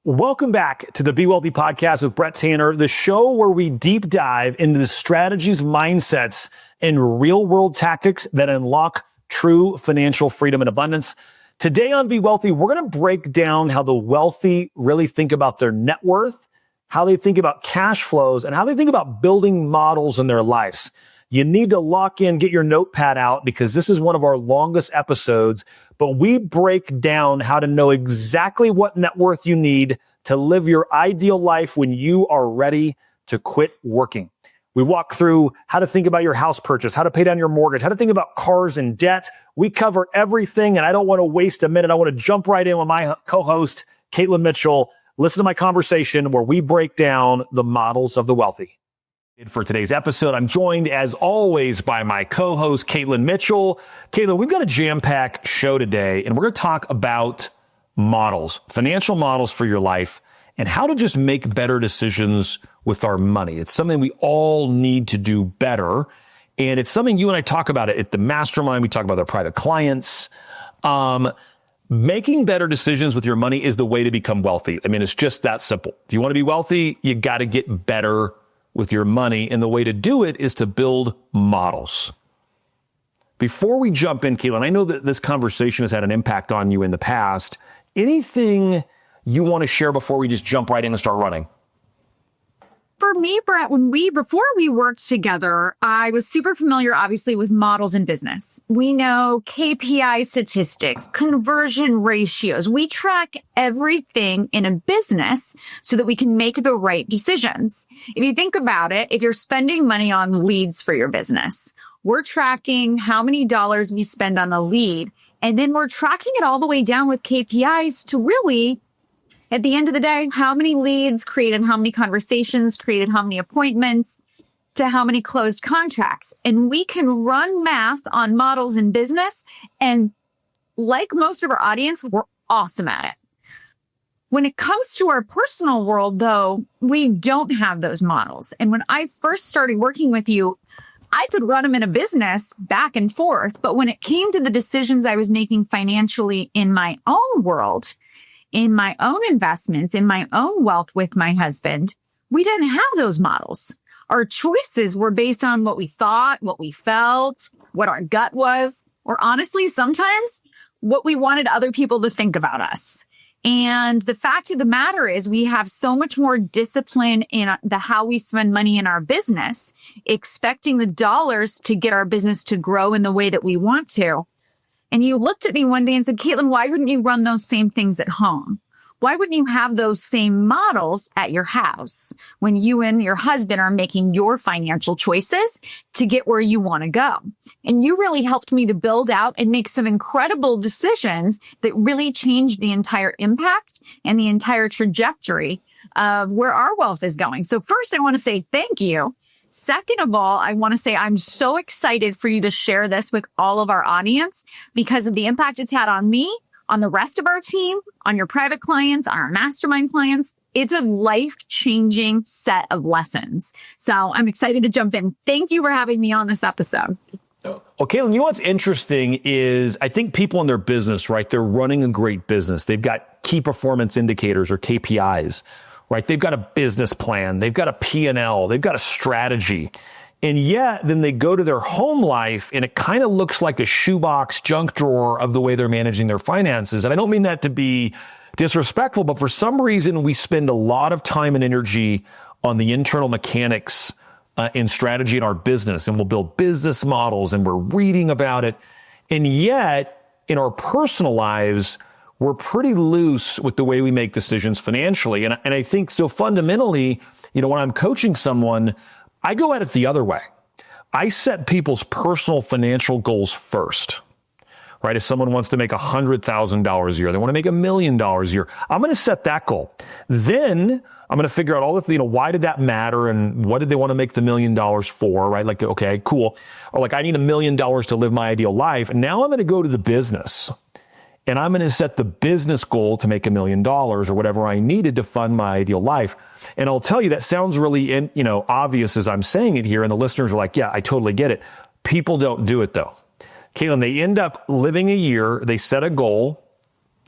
Welcome back to the Be Wealthy podcast with Brett Tanner, the show where we deep dive into the strategies, mindsets, and real world tactics that unlock true financial freedom and abundance. Today on Be Wealthy, we're going to break down how the wealthy really think about their net worth, how they think about cash flows, and how they think about building models in their lives. You need to lock in, get your notepad out, because this is one of our longest episodes, but we break down how to know exactly what net worth you need to live your ideal life when you are ready to quit working. We walk through how to think about your house purchase, how to pay down your mortgage, how to think about cars and debt. We cover everything, and I don't want to waste a minute. I want to jump right in with my co-host, Katelyn Mitchell. Listen to my conversation where we break down the models of the wealthy. For today's episode, I'm joined, as always, by my co-host, Katelyn Mitchell. Katelyn, we've got a jam-packed show today, and we're going to talk about models, financial models for your life, and how to just make better decisions with our money. It's something we all need to do better, and it's something you and I talk about it at the mastermind. We talk about our private clients. Making better decisions with your money is the way to become wealthy. I mean, it's just that simple. If you want to be wealthy, you got to get better with your money, and the way to do it is to build models. Before we jump in, Katelyn, I know that this conversation has had an impact on you in the past. Anything you want to share before we just jump right in and start running? For me, Brett, before we worked together, I was super familiar, obviously, with models in business. We know KPI statistics, conversion ratios. We track everything in a business so that we can make the right decisions. If you think about it, if you're spending money on leads for your business, we're tracking how many dollars we spend on a lead, and then we're tracking it all the way down with KPIs to really, at the end of the day, how many leads created, how many conversations created, how many appointments, to how many closed contracts. And we can run math on models in business. And like most of our audience, we're awesome at it. When it comes to our personal world, though, we don't have those models. And when I first started working with you, I could run them in a business back and forth. But when it came to the decisions I was making financially in my own world, in my own investments, in my own wealth with my husband, we didn't have those models. Our choices were based on what we thought, what we felt, what our gut was, or honestly, sometimes what we wanted other people to think about us. And the fact of the matter is we have so much more discipline in how we spend money in our business, expecting the dollars to get our business to grow in the way that we want to. And you looked at me one day and said, Katelyn, why wouldn't you run those same things at home? Why wouldn't you have those same models at your house when you and your husband are making your financial choices to get where you want to go? And you really helped me to build out and make some incredible decisions that really changed the entire impact and the entire trajectory of where our wealth is going. So first, I want to say thank you. Second of all, I want to say I'm so excited for you to share this with all of our audience because of the impact it's had on me, on the rest of our team, on your private clients, on our mastermind clients. It's a life-changing set of lessons. So I'm excited to jump in. Thank you for having me on this episode. Well, Katelyn, you know what's interesting is I think people in their business, right, they're running a great business. They've got key performance indicators or KPIs. Right? They've got a business plan. They've got a P&L. They've got a strategy. And yet then they go to their home life and it kind of looks like a shoebox junk drawer of the way they're managing their finances. And I don't mean that to be disrespectful, but for some reason we spend a lot of time and energy on the internal mechanics and strategy in our business. And we'll build business models and we're reading about it. And yet in our personal lives, we're pretty loose with the way we make decisions financially. And I think so fundamentally, you know, when I'm coaching someone, I go at it the other way. I set people's personal financial goals first, right? If someone wants to make $100,000 a year, they want to make $1 million a year, I'm going to set that goal. Then I'm going to figure out all the, why did that matter? And what did they want to make the $1 million for, right? Like, okay, cool. Or like, I need $1 million to live my ideal life. And now I'm going to go to the business. And I'm going to set the business goal to make $1 million or whatever I needed to fund my ideal life. And I'll tell you, that sounds really, obvious as I'm saying it here. And the listeners are like, yeah, I totally get it. People don't do it though. Katelyn, they end up living a year, they set a goal,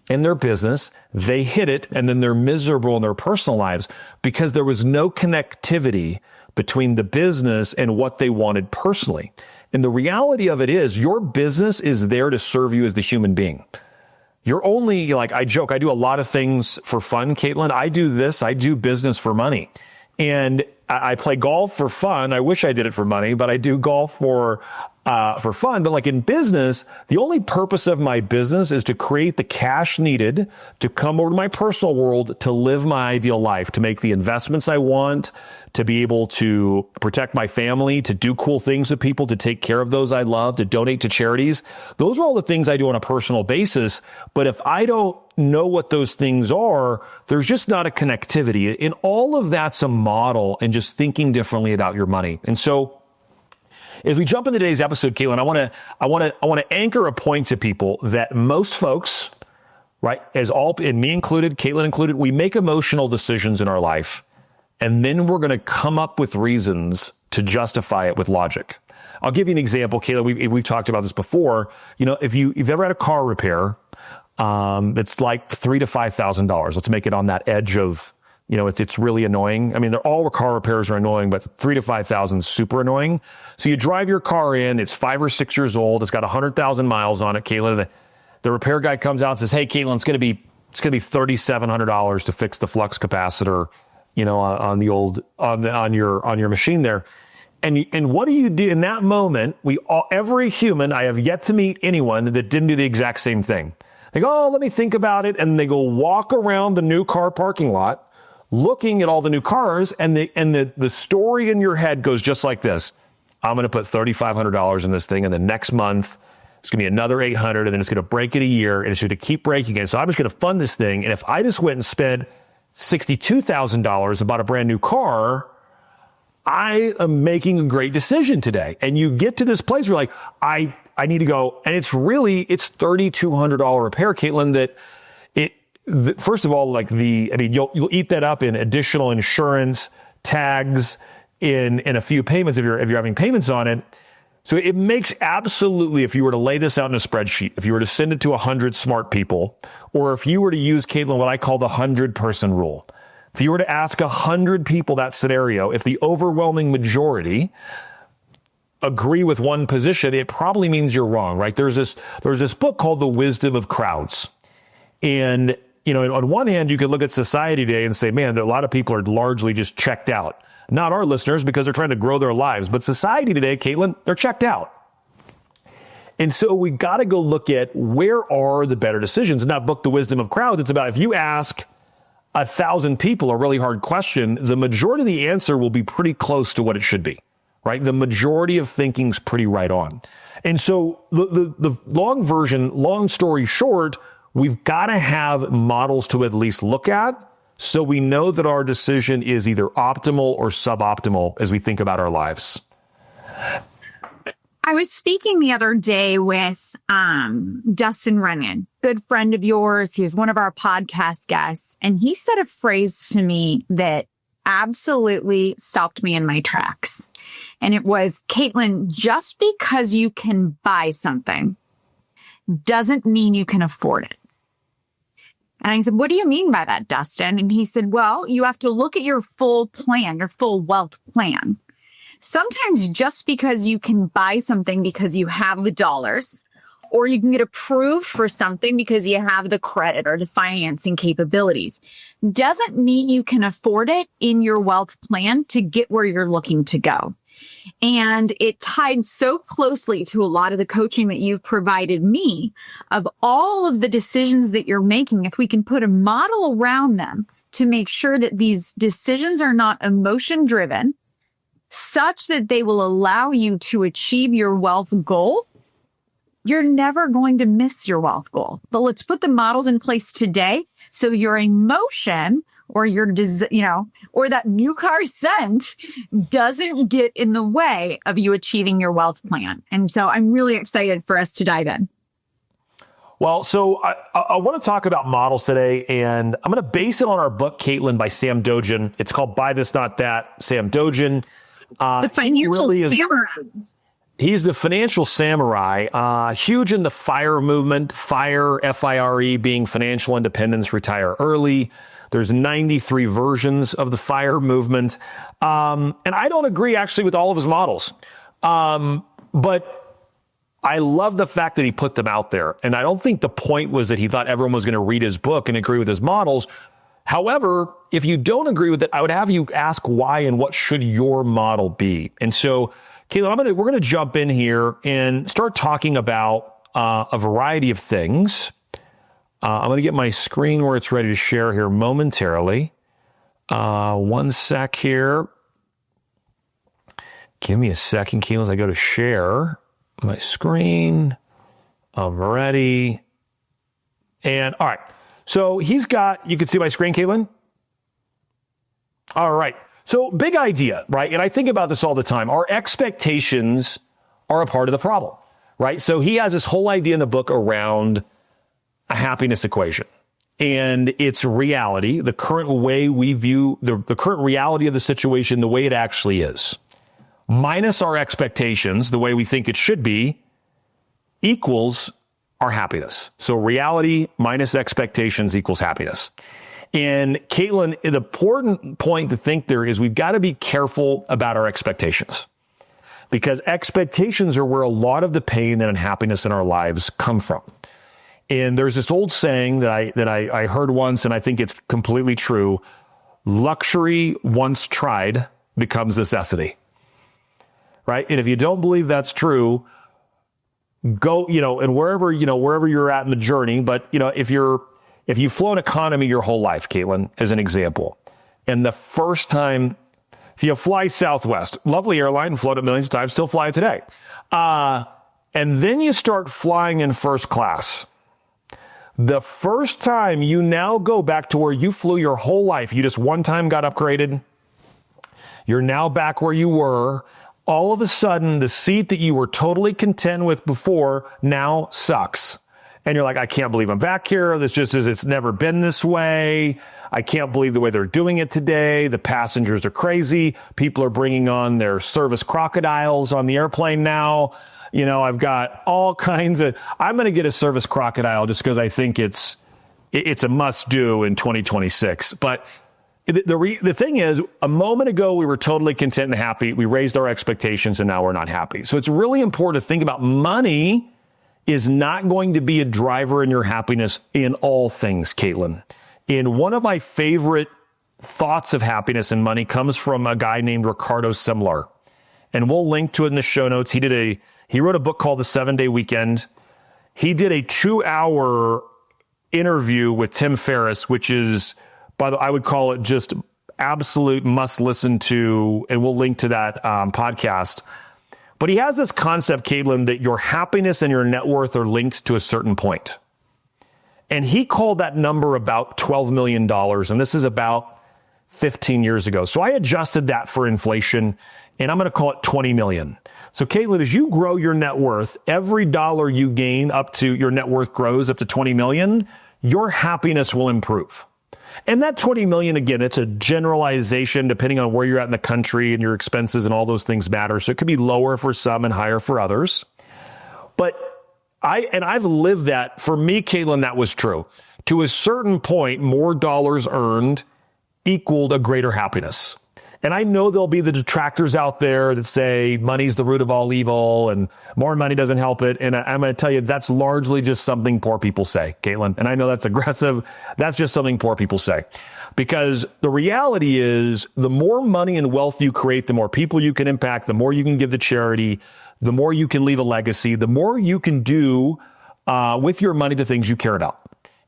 in their business, they hit it, and then they're miserable in their personal lives because there was no connectivity between the business and what they wanted personally. And the reality of it is your business is there to serve you as the human being. You're only, like I joke, I do a lot of things for fun, Katelyn. I do business for money. And I play golf for fun. I wish I did it for money, but I do golf for fun. But like in business, the only purpose of my business is to create the cash needed to come over to my personal world, to live my ideal life, to make the investments I want, to be able to protect my family, to do cool things with people, to take care of those I love, to donate to charities. Those are all the things I do on a personal basis. But if I don't know what those things are, there's just not a connectivity. And all of that's a model and just thinking differently about your money. And so as we jump into today's episode, Katelyn, I want to anchor a point to people that most folks, right, and me included, Katelyn included, we make emotional decisions in our life. And then we're going to come up with reasons to justify it with logic. I'll give you an example, Kayla. We've talked about this before. You know, if you've ever had a car repair, it's like $3,000 to $5,000. Let's make it on that edge of, you know, it's really annoying. I mean, all car repairs are annoying, but $3,000 to $5,000 is super annoying. So you drive your car in, it's 5 or 6 years old, it's got 100,000 miles on it, Kayla. The repair guy comes out and says, "Hey, Kayla, it's going to be $3,700 to fix the flux capacitor, you know, on your machine there." And what do you do in that moment? Every human, I have yet to meet anyone that didn't do the exact same thing. They go, "Oh, let me think about it." And they go walk around the new car parking lot, looking at all the new cars. And the story in your head goes just like this. I'm going to put $3,500 in this thing. And the next month, it's going to be another $800. And then it's going to break it a year. And it's going to keep breaking it. So I'm just going to fund this thing. And if I just went and spent $62,000 and bought a brand new car, I am making a great decision today. And you get to this place where you're like, I need to go. And it's $3,200 repair, Katelyn, first of all, you'll eat that up in additional insurance, tags, in a few payments if you're having payments on it. So it makes absolutely, if you were to lay this out in a spreadsheet, if you were to send it to 100 smart people, or if you were to use, Katelyn, what I call the 100-person rule. If you were to ask 100 people that scenario, if the overwhelming majority agree with one position, it probably means you're wrong, right? There's this book called The Wisdom of Crowds. And, you know, on one hand, you could look at society today and say, man, a lot of people are largely just checked out. Not our listeners, because they're trying to grow their lives. But society today, Katelyn, they're checked out. And so we got to go look at where are the better decisions. In that book, The Wisdom of Crowds, it's about if you ask 1,000 people a really hard question, the majority of the answer will be pretty close to what it should be, right? The majority of thinking's pretty right on. And so the long story short, we've got to have models to at least look at so we know that our decision is either optimal or suboptimal as we think about our lives. I was speaking the other day with Dustin Runyon, good friend of yours. He was one of our podcast guests, and he said a phrase to me that absolutely stopped me in my tracks. And it was, Katelyn, just because you can buy something doesn't mean you can afford it. And I said, what do you mean by that, Dustin? And he said, well, you have to look at your full plan, your full wealth plan. Sometimes just because you can buy something because you have the dollars, or you can get approved for something because you have the credit or the financing capabilities, doesn't mean you can afford it in your wealth plan to get where you're looking to go. And it tied so closely to a lot of the coaching that you've provided me of all of the decisions that you're making. If we can put a model around them to make sure that these decisions are not emotion driven, such that they will allow you to achieve your wealth goal, you're never going to miss your wealth goal. But let's put the models in place today so your emotion or or that new car scent doesn't get in the way of you achieving your wealth plan. And so I'm really excited for us to dive in. Well, so I want to talk about models today, and I'm going to base it on our book, Katelyn, by Sam Dogen. It's called Buy This, Not That, Sam Dogen. The financial samurai. He's the financial samurai, huge in the FIRE movement. FIRE, F-I-R-E, being financial independence, retire early. There's 93 versions of the FIRE movement. And I don't agree actually with all of his models. But I love the fact that he put them out there. And I don't think the point was that he thought everyone was going to read his book and agree with his models. However, if you don't agree with it, I would have you ask why and what should your model be. And so, Katelyn, we're going to jump in here and start talking about a variety of things. I'm going to get my screen where it's ready to share here momentarily. One sec here. Give me a second, Katelyn, as I go to share my screen. I'm ready. And all right. So he's got, you can see my screen, Katelyn? All right. So big idea, right? And I think about this all the time. Our expectations are a part of the problem, right? So he has this whole idea in the book around a happiness equation. And it's reality, the current way we view the current reality of the situation, the way it actually is, minus our expectations, the way we think it should be, equals our happiness. So reality minus expectations equals happiness. And Katelyn, an important point to think there is we've got to be careful about our expectations, because expectations are where a lot of the pain and unhappiness in our lives come from. And there's this old saying that I heard once, and I think it's completely true. Luxury once tried becomes necessity. Right? And if you don't believe that's true, go, and wherever you're at in the journey, but if you've flown economy your whole life, Katelyn, as an example, and the first time, if you fly Southwest, lovely airline, flown it millions of times, still fly it today. And then you start flying in first class. The first time you now go back to where you flew your whole life, you just one time got upgraded. You're now back where you were. All of a sudden, the seat that you were totally content with before now sucks. And you're like, I can't believe I'm back here. This just is, it's never been this way. I can't believe the way they're doing it today. The passengers are crazy. People are bringing on their service crocodiles on the airplane now. I've got all kinds of, I'm going to get a service crocodile just because I think it's a must do in 2026. But the thing is, a moment ago, we were totally content and happy. We raised our expectations and now we're not happy. So it's really important to think about money is not going to be a driver in your happiness in all things, Katelyn. And one of my favorite thoughts of happiness and money comes from a guy named Ricardo Semler. And we'll link to it in the show notes. He wrote a book called The 7-Day Weekend. He did a 2-hour interview with Tim Ferriss, which is, I would call it just absolute must listen to, and we'll link to that podcast. But he has this concept, Katelyn, that your happiness and your net worth are linked to a certain point. And he called that number about $12 million. And this is about 15 years ago. So I adjusted that for inflation, and I'm going to call it 20 million. So Katelyn, as you grow your net worth, every dollar you gain up to your net worth grows up to 20 million, your happiness will improve. And that 20 million, again, it's a generalization depending on where you're at in the country and your expenses and all those things matter. So it could be lower for some and higher for others. But I've lived that. For me, Katelyn, that was true. To a certain point, more dollars earned equaled a greater happiness. And I know there'll be the detractors out there that say money's the root of all evil and more money doesn't help it. And I'm going to tell you, that's largely just something poor people say, Katelyn. And I know that's aggressive. That's just something poor people say. Because the reality is, the more money and wealth you create, the more people you can impact, the more you can give to charity, the more you can leave a legacy, the more you can do with your money the things you care about.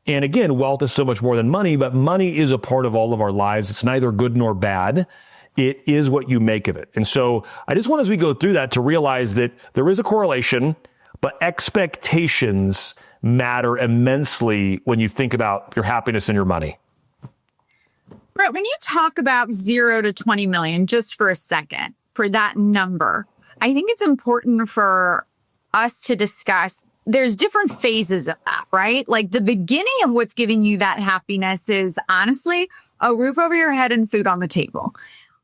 And again, wealth is so much more than money, but money is a part of all of our lives. It's neither good nor bad. It is what you make of it. And so I just want, as we go through that, to realize that there is a correlation, but expectations matter immensely when you think about your happiness and your money. Brett, when you talk about 0 to 20 million, just for a second, for that number, I think it's important for us to discuss there's different phases of that, right? Like the beginning of what's giving you that happiness is honestly a roof over your head and food on the table.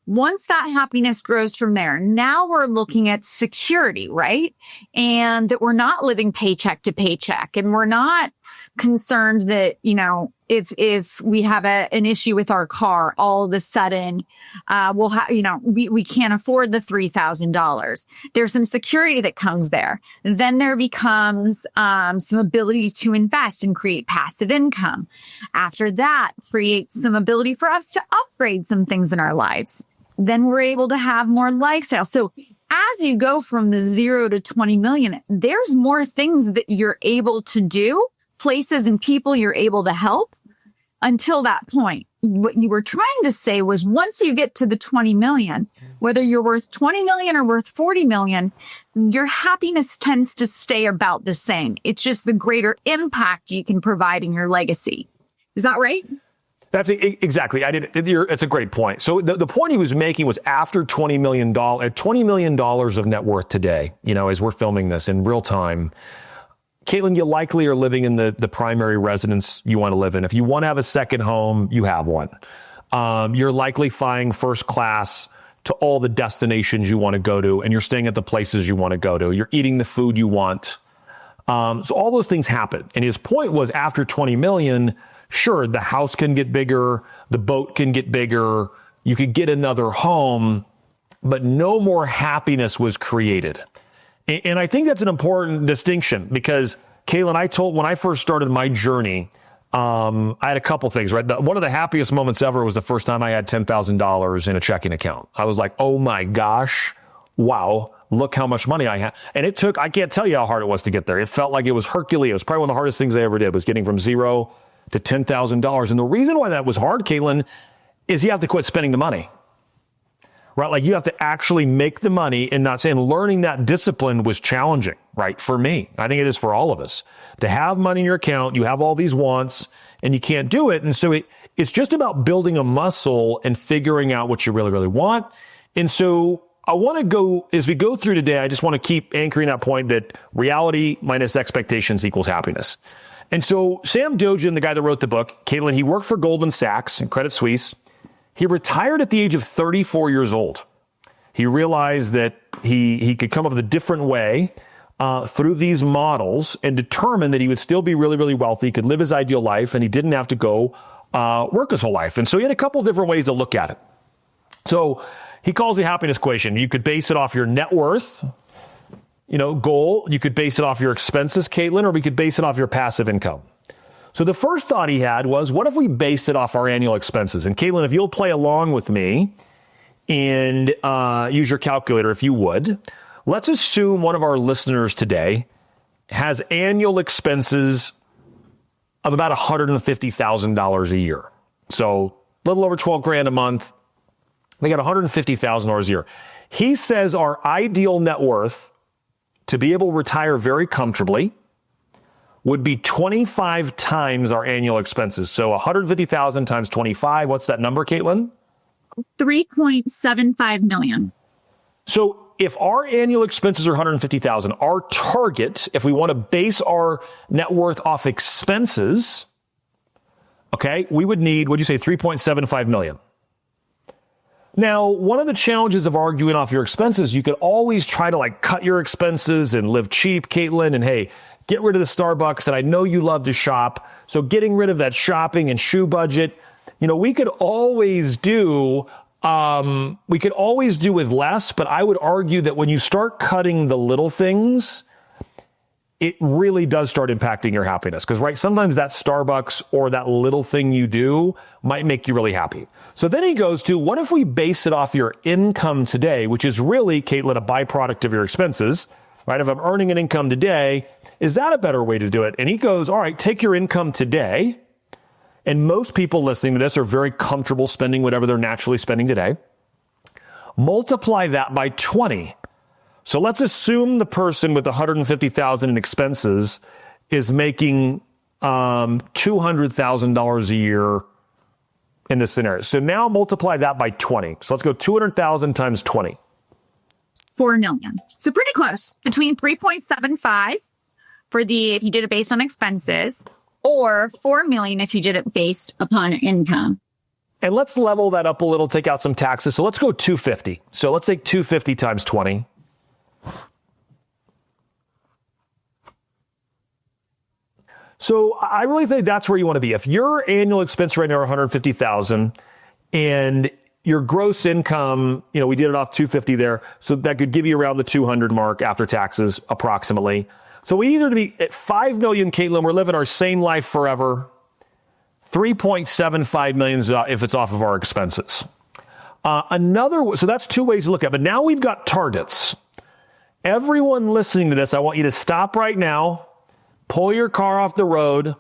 Once that happiness grows from there, now we're looking at security, right? And that we're not living paycheck to paycheck, and we're not concerned that, if we have an issue with our car, all of a sudden, we'll have, we can't afford the $3,000. There's some security that comes there. Then there becomes, some ability to invest and create passive income. After that, create some ability for us to upgrade some things in our lives. Then we're able to have more lifestyle. So as you go from the 0 to 20 million, there's more things that you're able to do, places and people you're able to help until that point. What you were trying to say was once you get to the 20 million, whether you're worth 20 million or worth 40 million, your happiness tends to stay about the same. It's just the greater impact you can provide in your legacy. Is that right? That's exactly. It's a great point. So the point he was making was after $20 million, at $20 million of net worth today, as we're filming this in real time, Katelyn, you likely are living in the primary residence you want to live in. If you want to have a second home, you have one. You're likely flying first class to all the destinations you want to go to, and you're staying at the places you want to go to. You're eating the food you want. So all those things happen. And his point was after 20 million, sure, the house can get bigger, the boat can get bigger, you could get another home, but no more happiness was created. And I think that's an important distinction because, Katelyn, when I first started my journey, I had a couple things, right? One of the happiest moments ever was the first time I had $10,000 in a checking account. I was like, oh my gosh, wow, look how much money I have. And I can't tell you how hard it was to get there. It felt like it was Herculean. It was probably one of the hardest things I ever did, was getting from zero to $10,000. And the reason why that was hard, Katelyn, is you have to quit spending the money. Right? Like you have to actually make the money, and not saying learning that discipline was challenging, right? For me, I think it is for all of us. To have money in your account, you have all these wants and you can't do it. And so it's just about building a muscle and figuring out what you really, really want. And so I want to go, as we go through today, I just want to keep anchoring that point that reality minus expectations equals happiness. And so Sam Dojan, the guy that wrote the book, Katelyn, he worked for Goldman Sachs and Credit Suisse. He retired at the age of 34 years old. He realized that he could come up with a different way through these models and determined that he would still be really, really wealthy, could live his ideal life, and he didn't have to go work his whole life. And so he had a couple of different ways to look at it. So he calls the happiness equation. You could base it off your net worth, goal. You could base it off your expenses, Katelyn, or we could base it off your passive income. So the first thought he had was, what if we based it off our annual expenses? And Katelyn, if you'll play along with me and use your calculator, if you would, let's assume one of our listeners today has annual expenses of about $150,000 a year. So a little over 12 grand a month. They got $150,000 a year. He says our ideal net worth to be able to retire very comfortably would be 25 times our annual expenses. So 150,000 times 25. What's that number, Katelyn? 3.75 million. So if our annual expenses are 150,000, our target, if we want to base our net worth off expenses, okay, we would need, what'd you say, 3.75 million. Now, one of the challenges of arguing off your expenses, you could always try to cut your expenses and live cheap, Katelyn, and hey, get rid of the Starbucks. And I know you love to shop. So getting rid of that shopping and shoe budget, we could always do with less, but I would argue that when you start cutting the little things, it really does start impacting your happiness. Because, right, sometimes that Starbucks or that little thing you do might make you really happy. So then he goes to, what if we base it off your income today, which is really, Katelyn, a byproduct of your expenses, right? If I'm earning an income today, is that a better way to do it? And he goes, all right, take your income today. And most people listening to this are very comfortable spending whatever they're naturally spending today. Multiply that by 20. So let's assume the person with $150,000 in expenses is making $200,000 a year in this scenario. So now multiply that by 20. So let's go 200,000 times 20. 4 million. So pretty close. Between 3.75 if you did it based on expenses, or 4 million if you did it based upon income. And let's level that up a little, take out some taxes. So let's go 250. So let's take 250 times 20. So I really think that's where you want to be. If your annual expense right now are $150,000 and your gross income, we did it off 250 there. So that could give you around the 200 mark after taxes, approximately. So we either to be at 5 million, Katelyn, we're living our same life forever. 3.75 million if it's off of our expenses. So that's two ways to look at it. But now we've got targets. Everyone listening to this, I want you to stop right now, pull your car off the road,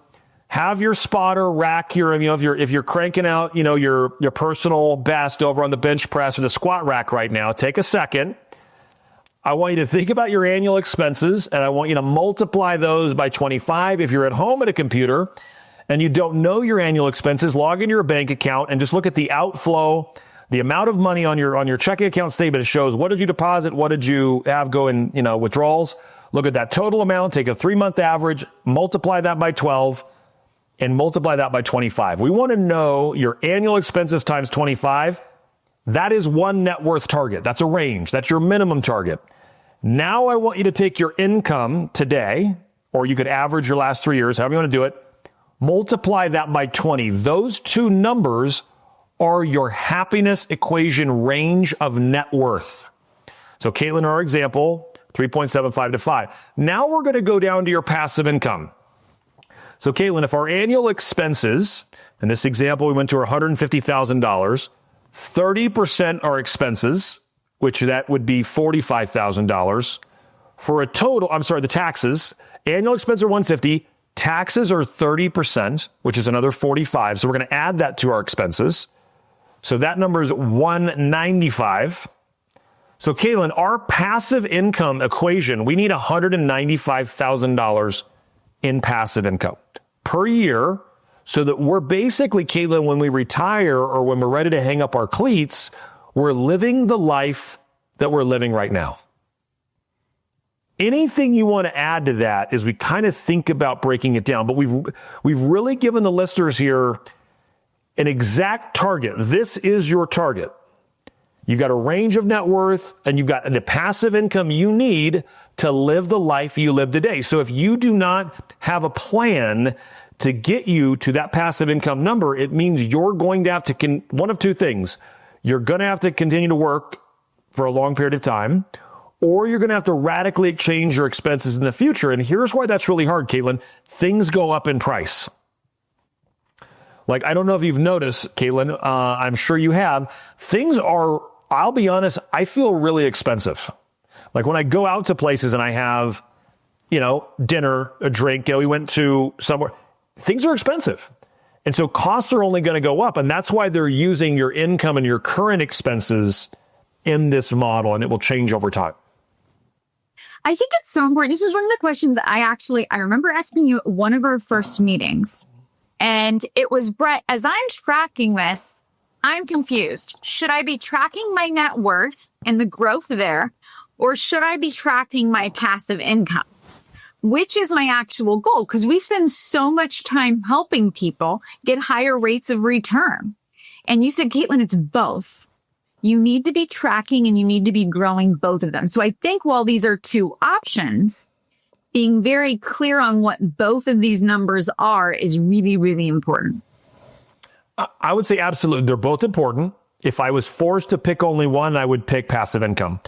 have your spotter rack if you're cranking out, your personal best over on the bench press or the squat rack right now, take a second. I want you to think about your annual expenses, and I want you to multiply those by 25. If you're at home at a computer and you don't know your annual expenses, log into your bank account and just look at the outflow, the amount of money on your checking account statement. It shows what did you deposit, what did you have go in, withdrawals. Look at that total amount, take a 3-month average, multiply that by 12, and multiply that by 25. We want to know your annual expenses times 25. That is one net worth target. That's a range. That's your minimum target. Now I want you to take your income today, or you could average your last 3 years, however you want to do it, multiply that by 20. Those two numbers are your happiness equation range of net worth. So Katelyn, our example, 3.75 to 5. Now we're going to go down to your passive income. So Katelyn, if our annual expenses, in this example, we went to $150,000, 30% are expenses, which that would be $45,000 for a total, the taxes, annual expenses are 150, taxes are 30%, which is another 45. So we're going to add that to our expenses. So that number is 195. So Katelyn, our passive income equation, we need $195,000 in passive income per year so that we're basically, Katelyn, when we retire or when we're ready to hang up our cleats, we're living the life that we're living right now. Anything you want to add to that as we kind of think about breaking it down, but we've really given the listeners here an exact target. This is your target. You've got a range of net worth, and you've got the passive income you need to live the life you live today. So if you do not have a plan to get you to that passive income number, it means you're going to have to, one of two things. You're going to have to continue to work for a long period of time, or you're going to have to radically change your expenses in the future. And here's why that's really hard, Katelyn. Things go up in price. Like, I don't know if you've noticed, Katelyn, I'm sure you have. Things are, I'll be honest, I feel really expensive. Like when I go out to places and I have, dinner, a drink, we went to somewhere, things are expensive. And so costs are only going to go up. And that's why they're using your income and your current expenses in this model, and it will change over time. I think it's so important. This is one of the questions I remember asking you at one of our first meetings. And it was, Brett, as I'm tracking this, I'm confused. Should I be tracking my net worth and the growth there, or should I be tracking my passive income? Which is my actual goal? Because we spend so much time helping people get higher rates of return. And you said, Katelyn, it's both. You need to be tracking and you need to be growing both of them. So I think while these are two options, being very clear on what both of these numbers are is really, really important. I would say absolutely. They're both important. If I was forced to pick only one, I would pick passive income.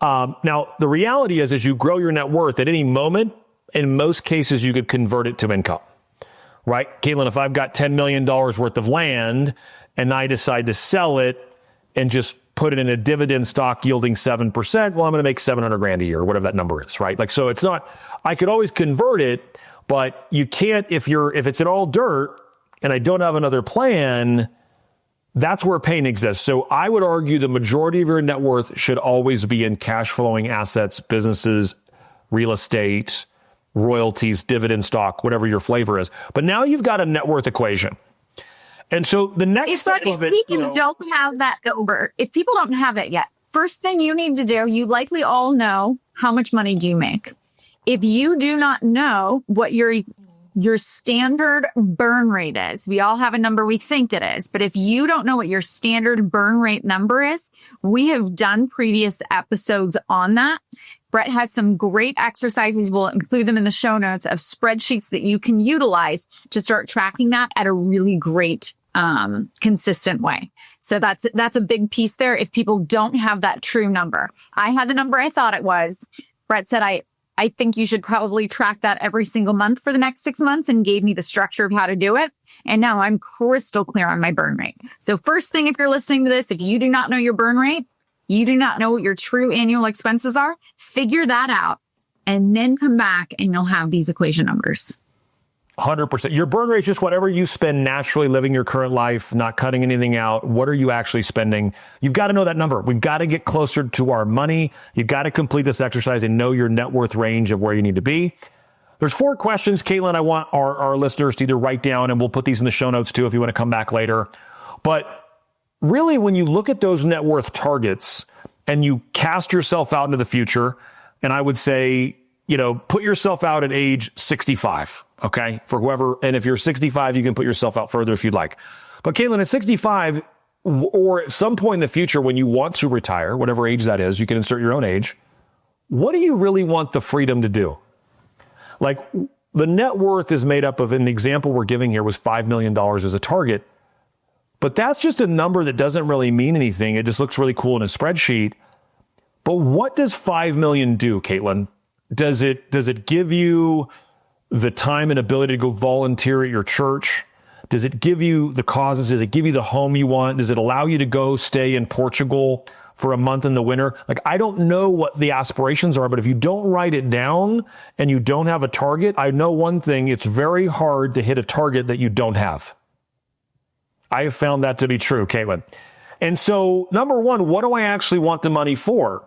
Now, the reality is, as you grow your net worth at any moment, in most cases, you could convert it to income, right? Katelyn, if I've got $10 million worth of land and I decide to sell it and just put it in a dividend stock yielding 7%, well, I'm going to make $700,000 a year, or whatever that number is, right? Like, so it's not, I could always convert it, but you can't, if it's in all dirt and I don't have another plan, that's where pain exists. So I would argue the majority of your net worth should always be in cash flowing assets, businesses, real estate, royalties, dividend stock, whatever your flavor is. But now you've got a net worth equation. And so the next step of it, if people don't have that number, if people don't have that yet, first thing you need to do, you likely all know, how much money do you make? If you do not know what your your standard burn rate is. We all have a number we think it is, but if you don't know what your standard burn rate number is, we have done previous episodes on that. Brett has some great exercises. We'll include them in the show notes of spreadsheets that you can utilize to start tracking that at a really great, consistent way. So that's a big piece there. If people don't have that true number, I had the number I thought it was. Brett said, I think you should probably track that every single month for the next 6 months, and gave me the structure of how to do it. And now I'm crystal clear on my burn rate. So first thing, if you're listening to this, if you do not know your burn rate, you do not know what your true annual expenses are, figure that out and then come back and you'll have these equation numbers. 100%. Your burn rate is just whatever you spend naturally living your current life, not cutting anything out. What are you actually spending? You've got to know that number. We've got to get closer to our money. You've got to complete this exercise and know your net worth range of where you need to be. There's 4 questions, Katelyn, I want our listeners to either write down, and we'll put these in the show notes too if you want to come back later. But really, when you look at those net worth targets and you cast yourself out into the future, and I would say, put yourself out at age 65, okay? For whoever, and if you're 65, you can put yourself out further if you'd like. But Katelyn, at 65, or at some point in the future when you want to retire, whatever age that is, you can insert your own age. What do you really want the freedom to do? Like, the net worth is made up of, an example we're giving here was $5 million as a target. But that's just a number that doesn't really mean anything. It just looks really cool in a spreadsheet. But what does 5 million do, Katelyn? Does it give you the time and ability to go volunteer at your church? Does it give you the causes? Does it give you the home you want? Does it allow you to go stay in Portugal for a month in the winter? Like, I don't know what the aspirations are, but if you don't write it down and you don't have a target, I know one thing, it's very hard to hit a target that you don't have. I have found that to be true, Katelyn. And so, number one, what do I actually want the money for?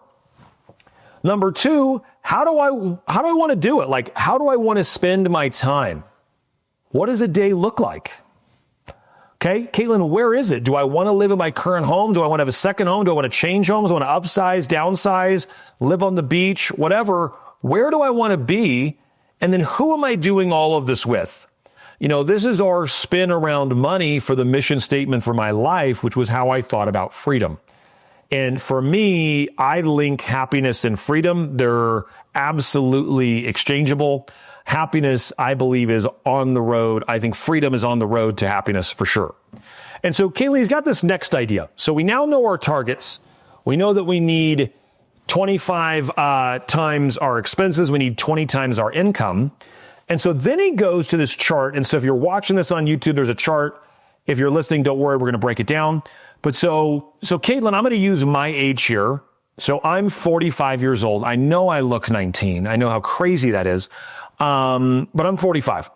Number two, how do I want to do it? Like, how do I want to spend my time? What does a day look like? Okay, Katelyn, where is it? Do I want to live in my current home? Do I want to have a second home? Do I want to change homes? Do I want to upsize, downsize, live on the beach, whatever? Where do I want to be? And then who am I doing all of this with? This is our spin around money for the mission statement for my life, which was how I thought about freedom. And for me, I link happiness and freedom. They're absolutely exchangeable. Happiness, I believe, is on the road. I think freedom is on the road to happiness for sure. And so Kaylee's got this next idea. So we now know our targets. We know that we need 25 times our expenses. We need 20 times our income. And so then he goes to this chart. And so if you're watching this on YouTube, there's a chart. If you're listening, don't worry, we're going to break it down. But so Katelyn, I'm going to use my age here. So I'm 45 years old. I know I look 19. I know how crazy that is. But I'm 45.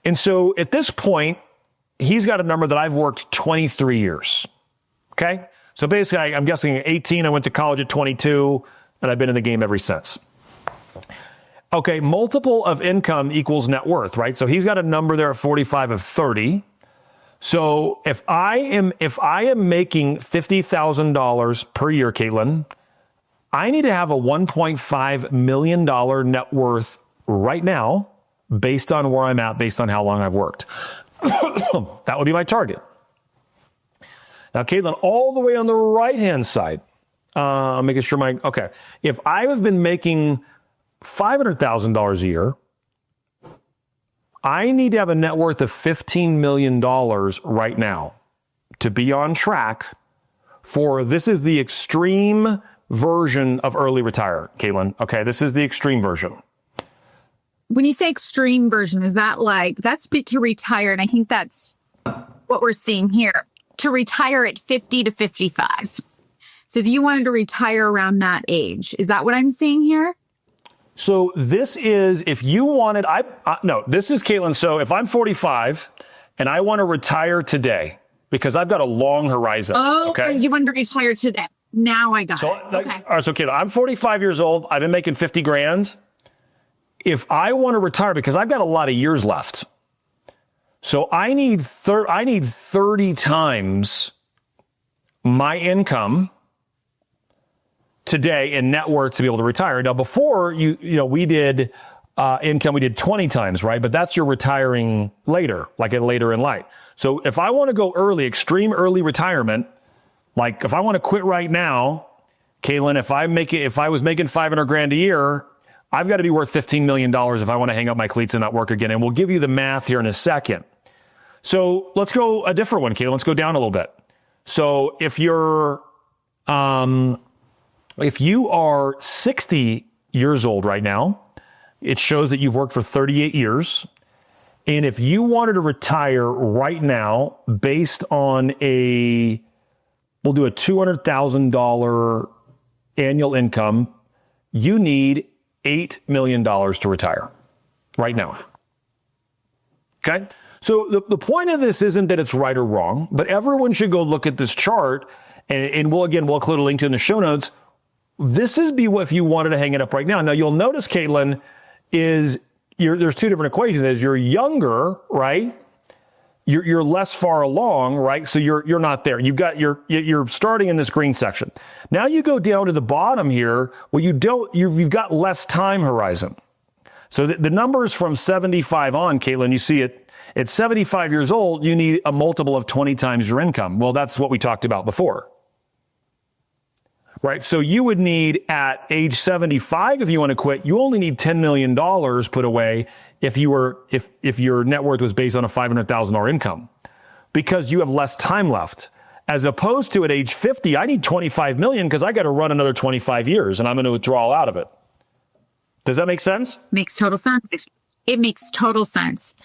And so at this point, he's got a number that I've worked 23 years. Okay. So basically, I'm guessing at 18, I went to college at 22, and I've been in the game ever since. Okay. Multiple of income equals net worth, right? So he's got a number there at 45 of 30. So if I am making $50,000 per year, Katelyn, I need to have a $1.5 million net worth right now, based on where I'm at, based on how long I've worked. That would be my target. Now, Katelyn, all the way on the right-hand side, I'm making sure okay. If I have been making $500,000 a year, I need to have a net worth of $15 million right now to be on track for, this is the extreme version of early retire, Katelyn. Okay, this is the extreme version. When you say extreme version, is that like, that's to retire? And I think that's what we're seeing here, to retire at 50 to 55. So if you wanted to retire around that age, is that what I'm seeing here? So this is, if you wanted, no, this is Katelyn. So if I'm 45 and I want to retire today, because I've got a long horizon. Oh, okay. You want to retire today. Now I got it. Okay. All right, so Katelyn, I'm 45 years old. I've been making 50 grand. If I want to retire, because I've got a lot of years left. So I need 30 times my income today in net worth to be able to retire. Now, before we did income, we did 20 times, right? But that's your retiring later, like later in life. So if I want to go early, extreme early retirement, like if I want to quit right now, Katelyn, if I was making 500 grand a year, I've got to be worth $15 million if I want to hang up my cleats and not work again. And we'll give you the math here in a second. So let's go a different one, Katelyn. Let's go down a little bit. So if you are 60 years old right now, it shows that you've worked for 38 years. And if you wanted to retire right now based on we'll do a $200,000 annual income, you need $8 million to retire right now. Okay? So the point of this isn't that it's right or wrong, but everyone should go look at this chart, and we'll include a link to it in the show notes. This is if you wanted to hang it up right now. Now, you'll notice, Katelyn, there's two different equations. As you're younger, right, you're less far along, right? So you're not there. You're starting in this green section. Now you go down to the bottom here. Well, you've got less time horizon. So the numbers from 75 on, Katelyn, you see it. At 75 years old, you need a multiple of 20 times your income. Well, that's what we talked about before. Right? So you would need at age 75, if you want to quit, you only need $10 million put away if your net worth was based on a $500,000 income, because you have less time left. As opposed to at age 50, I need 25 million because I got to run another 25 years and I'm going to withdraw out of it. Does that make sense? Makes total sense. It makes total sense.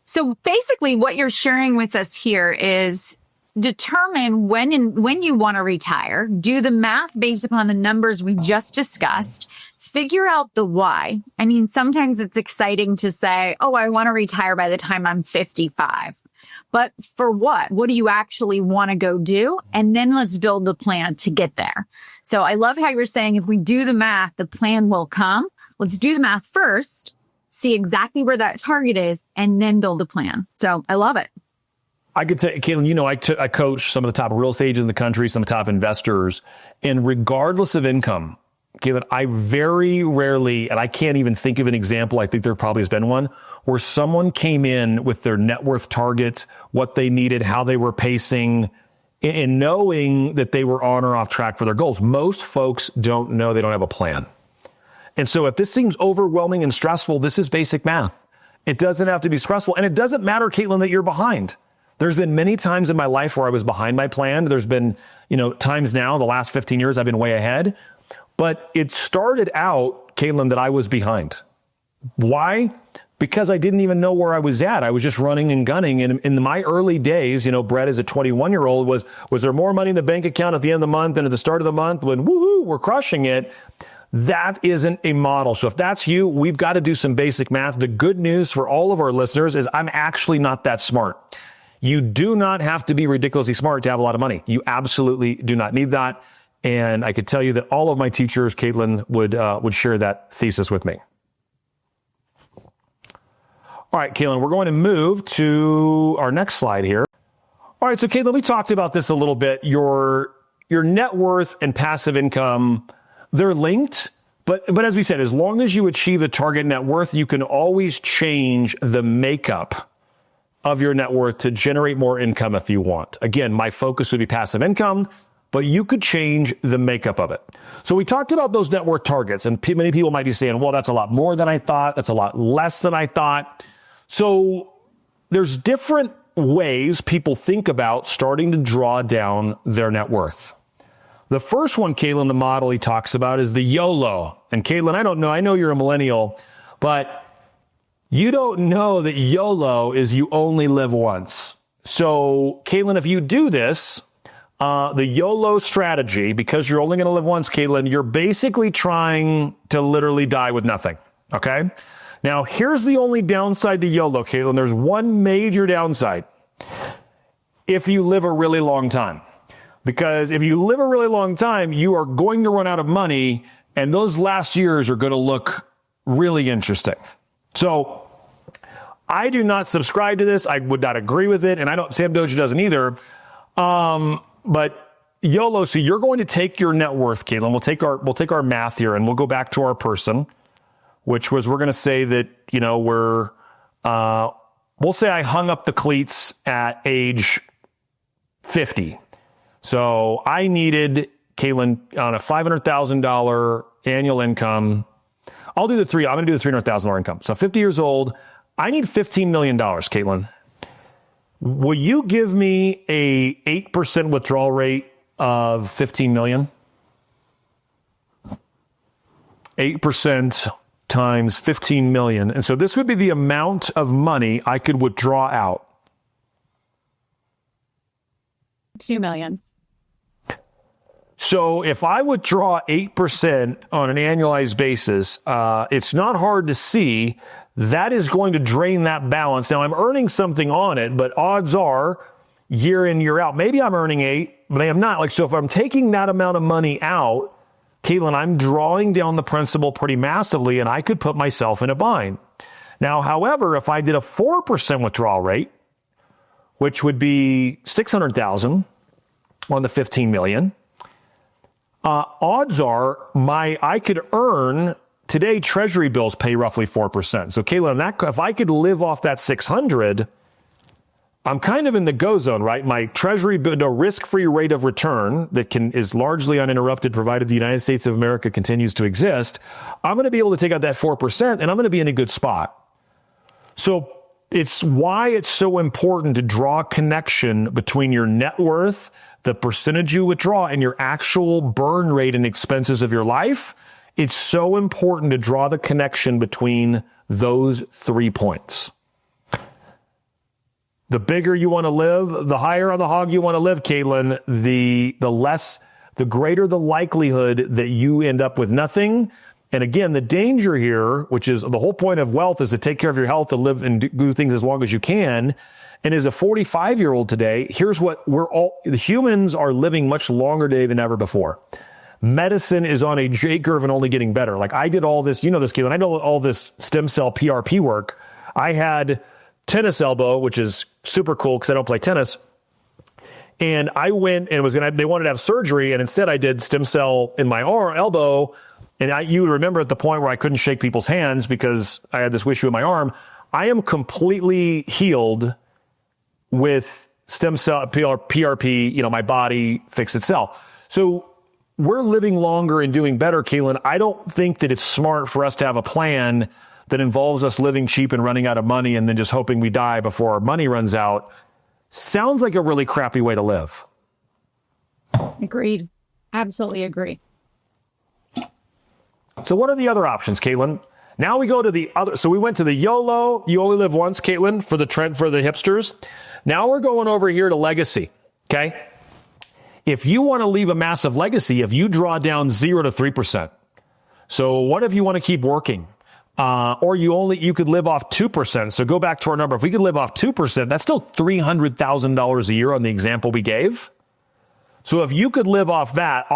So basically what you're sharing with us here is determine when you want to retire, do the math based upon the numbers we just discussed, figure out the why. I mean, sometimes it's exciting to say, oh, I want to retire by the time I'm 55. But for what? What do you actually want to go do? And then let's build the plan to get there. So I love how you're saying if we do the math, the plan will come. Let's do the math first, see exactly where that target is, and then build a plan. So I love it. I could say, Katelyn, I coach some of the top real estate agents in the country, some of the top investors, and regardless of income, Katelyn, I very rarely, and I can't even think of an example, I think there probably has been one, where someone came in with their net worth target, what they needed, how they were pacing, and knowing that they were on or off track for their goals. Most folks don't know, they don't have a plan. And so if this seems overwhelming and stressful, this is basic math. It doesn't have to be stressful. And it doesn't matter, Katelyn, that you're behind. There's been many times in my life where I was behind my plan. There's been, times now, the last 15 years, I've been way ahead. But it started out, Katelyn, that I was behind. Why? Because I didn't even know where I was at. I was just running and gunning. And in my early days, Brett as a 21-year-old, was there more money in the bank account at the end of the month than at the start of the month when, woohoo, we're crushing it? That isn't a model. So if that's you, we've got to do some basic math. The good news for all of our listeners is I'm actually not that smart. You do not have to be ridiculously smart to have a lot of money. You absolutely do not need that. And I could tell you that all of my teachers, Katelyn, would share that thesis with me. All right, Katelyn, we're going to move to our next slide here. All right, so Katelyn, we talked about this a little bit. Your net worth and passive income, they're linked. But as we said, as long as you achieve the target net worth, you can always change the makeup of your net worth to generate more income if you want. Again, my focus would be passive income, but you could change the makeup of it. So we talked about those net worth targets, and many people might be saying, well, that's a lot more than I thought. That's a lot less than I thought. So there's different ways people think about starting to draw down their net worth. The first one, Katelyn, the model he talks about is the YOLO. And Katelyn, I don't know, I know you're a millennial, but you don't know that YOLO is you only live once. So, Katelyn, if you do this, the YOLO strategy, because you're only going to live once, Katelyn, you're basically trying to literally die with nothing, okay? Now, here's the only downside to YOLO, Katelyn. There's one major downside. If you live a really long time. Because if you live a really long time, you are going to run out of money, and those last years are going to look really interesting. So, I do not subscribe to this. I would not agree with it. And Sam Doja doesn't either. But YOLO, so you're going to take your net worth, Katelyn. We'll take our math here and we'll go back to our person. which was we're going to say that, we'll say I hung up the cleats at age 50. So I needed, Katelyn, on a $500,000 annual income. I'm going to do the $300,000 income. So 50 years old, I need $15 million, Katelyn. Will you give me a 8% withdrawal rate of $15 million? 8% times 15 million. And so this would be the amount of money I could withdraw out. 2 million. So if I withdraw 8% on an annualized basis, it's not hard to see that is going to drain that balance. Now I'm earning something on it, but odds are year in, year out, maybe I'm earning 8, but I am not. So if I'm taking that amount of money out, Katelyn, I'm drawing down the principal pretty massively, and I could put myself in a bind. Now, however, if I did a 4% withdrawal rate, which would be $600,000 on the 15 million, odds are I could earn today. Treasury bills pay roughly 4%. So, Katelyn, if I could live off that 600, I'm kind of in the go zone, right? My treasury, the risk-free rate of return that is largely uninterrupted, provided the United States of America continues to exist. I'm going to be able to take out that 4%, and I'm going to be in a good spot. So it's why it's so important to draw a connection between your net worth, the percentage you withdraw, and your actual burn rate and expenses of your life. It's so important to draw the connection between those 3 points. The bigger you want to live, the higher on the hog you want to live, Katelyn, the greater the likelihood that you end up with nothing. And again, the danger here, which is the whole point of wealth, is to take care of your health, to live and do things as long as you can. And as a 45-year-old today, here's what the humans are living much longer today than ever before. Medicine is on a J curve and only getting better. Like I did all this, Katelyn, I know all this stem cell PRP work. I had tennis elbow, which is super cool because I don't play tennis. And I went and they wanted to have surgery. And instead I did stem cell in my elbow. And you remember at the point where I couldn't shake people's hands because I had this issue in my arm. I am completely healed with stem cell PRP, my body fixed itself. So we're living longer and doing better, Katelyn. I don't think that it's smart for us to have a plan that involves us living cheap and running out of money and then just hoping we die before our money runs out. Sounds like a really crappy way to live. Agreed. Absolutely agree. So what are the other options, Katelyn? Now we go to the other. So we went to the YOLO, you only live once, Katelyn, for the trend for the hipsters. Now we're going over here to legacy. Okay. If you want to leave a massive legacy, if you draw down 0 to 3%. So what if you want to keep working? Or you could live off 2%. So go back to our number. If we could live off 2%, that's still $300,000 a year on the example we gave. So if you could live off that,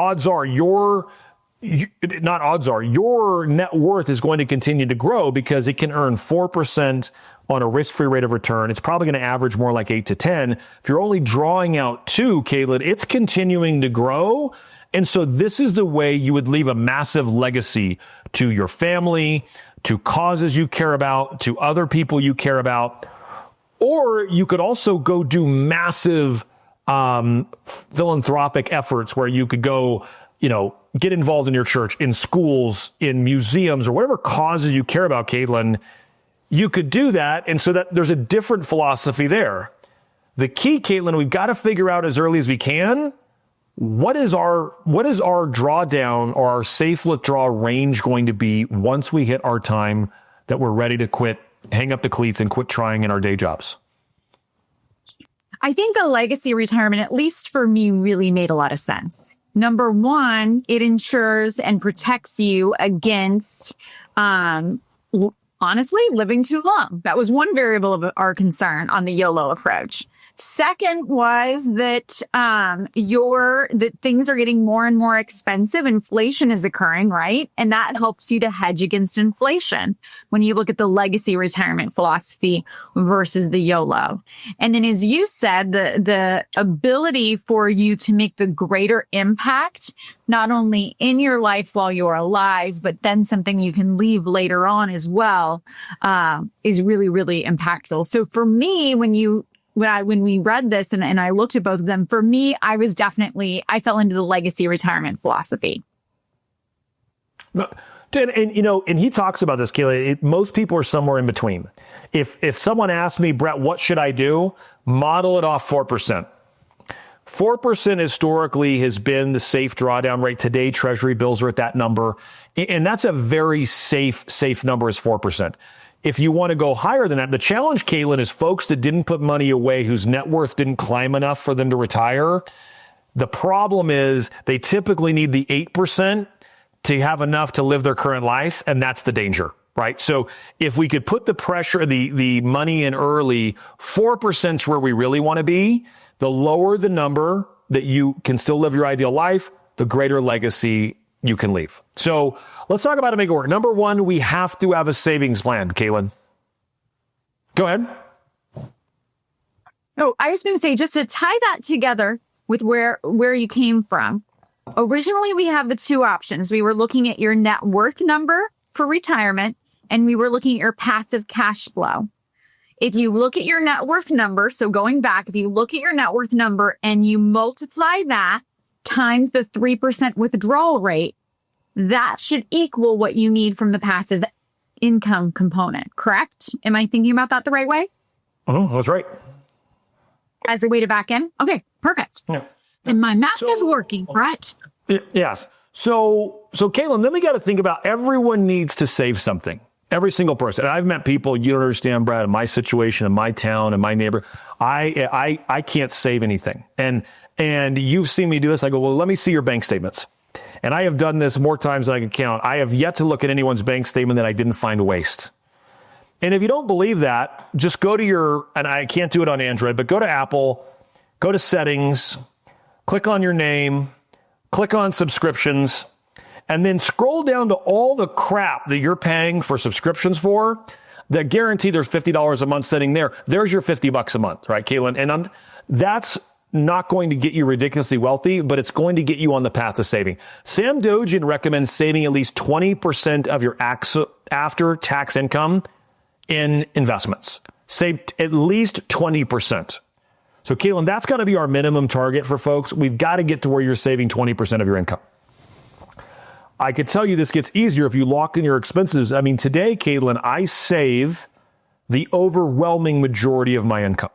your net worth is going to continue to grow because it can earn 4% on a risk-free rate of return. It's probably going to average more like 8 to 10. If you're only drawing out 2, Katelyn, it's continuing to grow. And so this is the way you would leave a massive legacy to your family, to causes you care about, to other people you care about. Or you could also go do massive philanthropic efforts where you could go, get involved in your church, in schools, in museums, or whatever causes you care about, Katelyn. You could do that. And so that there's a different philosophy there. The key, Katelyn, we've got to figure out as early as we can, what is our drawdown or our safe withdrawal range going to be once we hit our time that we're ready to quit, hang up the cleats and quit trying in our day jobs? I think the legacy retirement, at least for me, really made a lot of sense. Number one, it ensures and protects you against, honestly, living too long. That was one variable of our concern on the YOLO approach. Second was that that things are getting more and more expensive. Inflation is occurring, right? And that helps you to hedge against inflation when you look at the legacy retirement philosophy versus the YOLO. And then, as you said, the ability for you to make the greater impact, not only in your life while you're alive, but then something you can leave later on as well, is really, really impactful. So for me, when we read this and I looked at both of them, for me, I fell into the legacy retirement philosophy. And he talks about this, Kayla. Most people are somewhere in between. If someone asks me, Brett, what should I do? Model it off 4%. 4% historically has been the safe drawdown rate. Today, Treasury bills are at that number. And that's a very safe number is 4%. If you want to go higher than that, the challenge, Katelyn, is folks that didn't put money away whose net worth didn't climb enough for them to retire. The problem is they typically need the 8% to have enough to live their current life, and that's the danger, right? So if we could put the pressure, the money in early, 4% is where we really want to be. The lower the number that you can still live your ideal life, the greater legacy you can leave. So let's talk about how to make it work. Number one, we have to have a savings plan, Katelyn. Go ahead. Oh, I was going to say, just to tie that together with where you came from. Originally, we have the two options. We were looking at your net worth number for retirement, and we were looking at your passive cash flow. If you look at your net worth number, so going back, if you look at your net worth number and you multiply that times the 3% withdrawal rate, that should equal what you need from the passive income component, correct? Am I thinking about that the right way? Oh, that's right. As a way to back in? Okay, perfect. Yeah. And my math is working, Brett. Yes. So Katelyn, then we got to think about everyone needs to save something. Every single person. And I've met people, you don't understand, Brad, in my situation, in my town, in my neighborhood, I can't save anything. And you've seen me do this. I go, well, let me see your bank statements. And I have done this more times than I can count. I have yet to look at anyone's bank statement that I didn't find waste. And if you don't believe that, just go to and I can't do it on Android, but go to Apple, go to settings, click on your name, click on subscriptions, and then scroll down to all the crap that you're paying for subscriptions for that guarantee there's $50 a month sitting there. There's your $50 a month, right, Katelyn? And that's not going to get you ridiculously wealthy, but it's going to get you on the path to saving. Sam Dojan recommends saving at least 20% of your after-tax income in investments. Save at least 20%. So, Katelyn, that's got to be our minimum target for folks. We've got to get to where you're saving 20% of your income. I could tell you this gets easier if you lock in your expenses. I mean, today, Katelyn, I save the overwhelming majority of my income.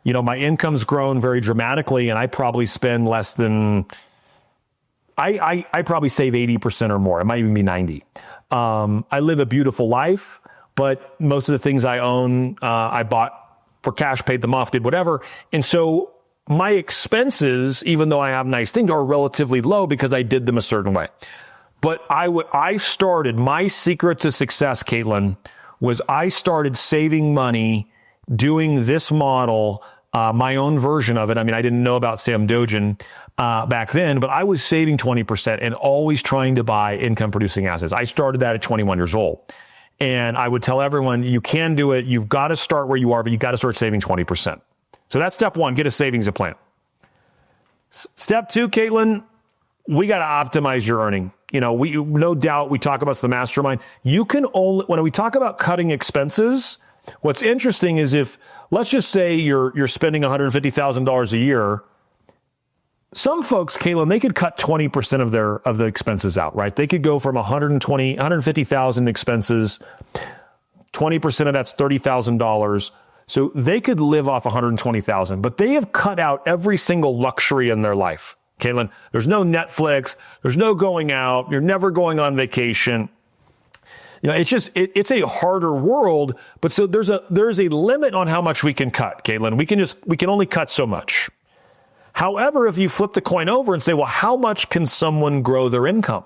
You know, my income's grown very dramatically, and I probably spend less than, I probably save 80% or more. It might even be 90. I live a beautiful life, but most of the things I own, I bought for cash, paid them off, did whatever. And so my expenses, even though I have nice things, are relatively low because I did them a certain way. But I started, my secret to success, Katelyn, was I started saving money doing this model, my own version of it. I mean, I didn't know about Sam Dojan back then, but I was saving 20% and always trying to buy income producing assets. I started that at 21 years old. And I would tell everyone, you can do it. You've got to start where you are, but you got to start saving 20%. So that's step one, get a savings plan. Step two, Katelyn, we got to optimize your earning. You know, no doubt we talk about the mastermind. You can only, when we talk about cutting expenses, what's interesting is if, let's just say you're spending $150,000 a year, some folks, Katelyn, they could cut 20% of the expenses out, right? They could go from 150,000 expenses, 20% of that's $30,000. So they could live off 120,000, but they have cut out every single luxury in their life. Katelyn, there's no Netflix, there's no going out, you're never going on vacation. You know, it's just, it's a harder world, but so there's a limit on how much we can cut, Katelyn. We can only cut so much. However, if you flip the coin over and say, well, how much can someone grow their income?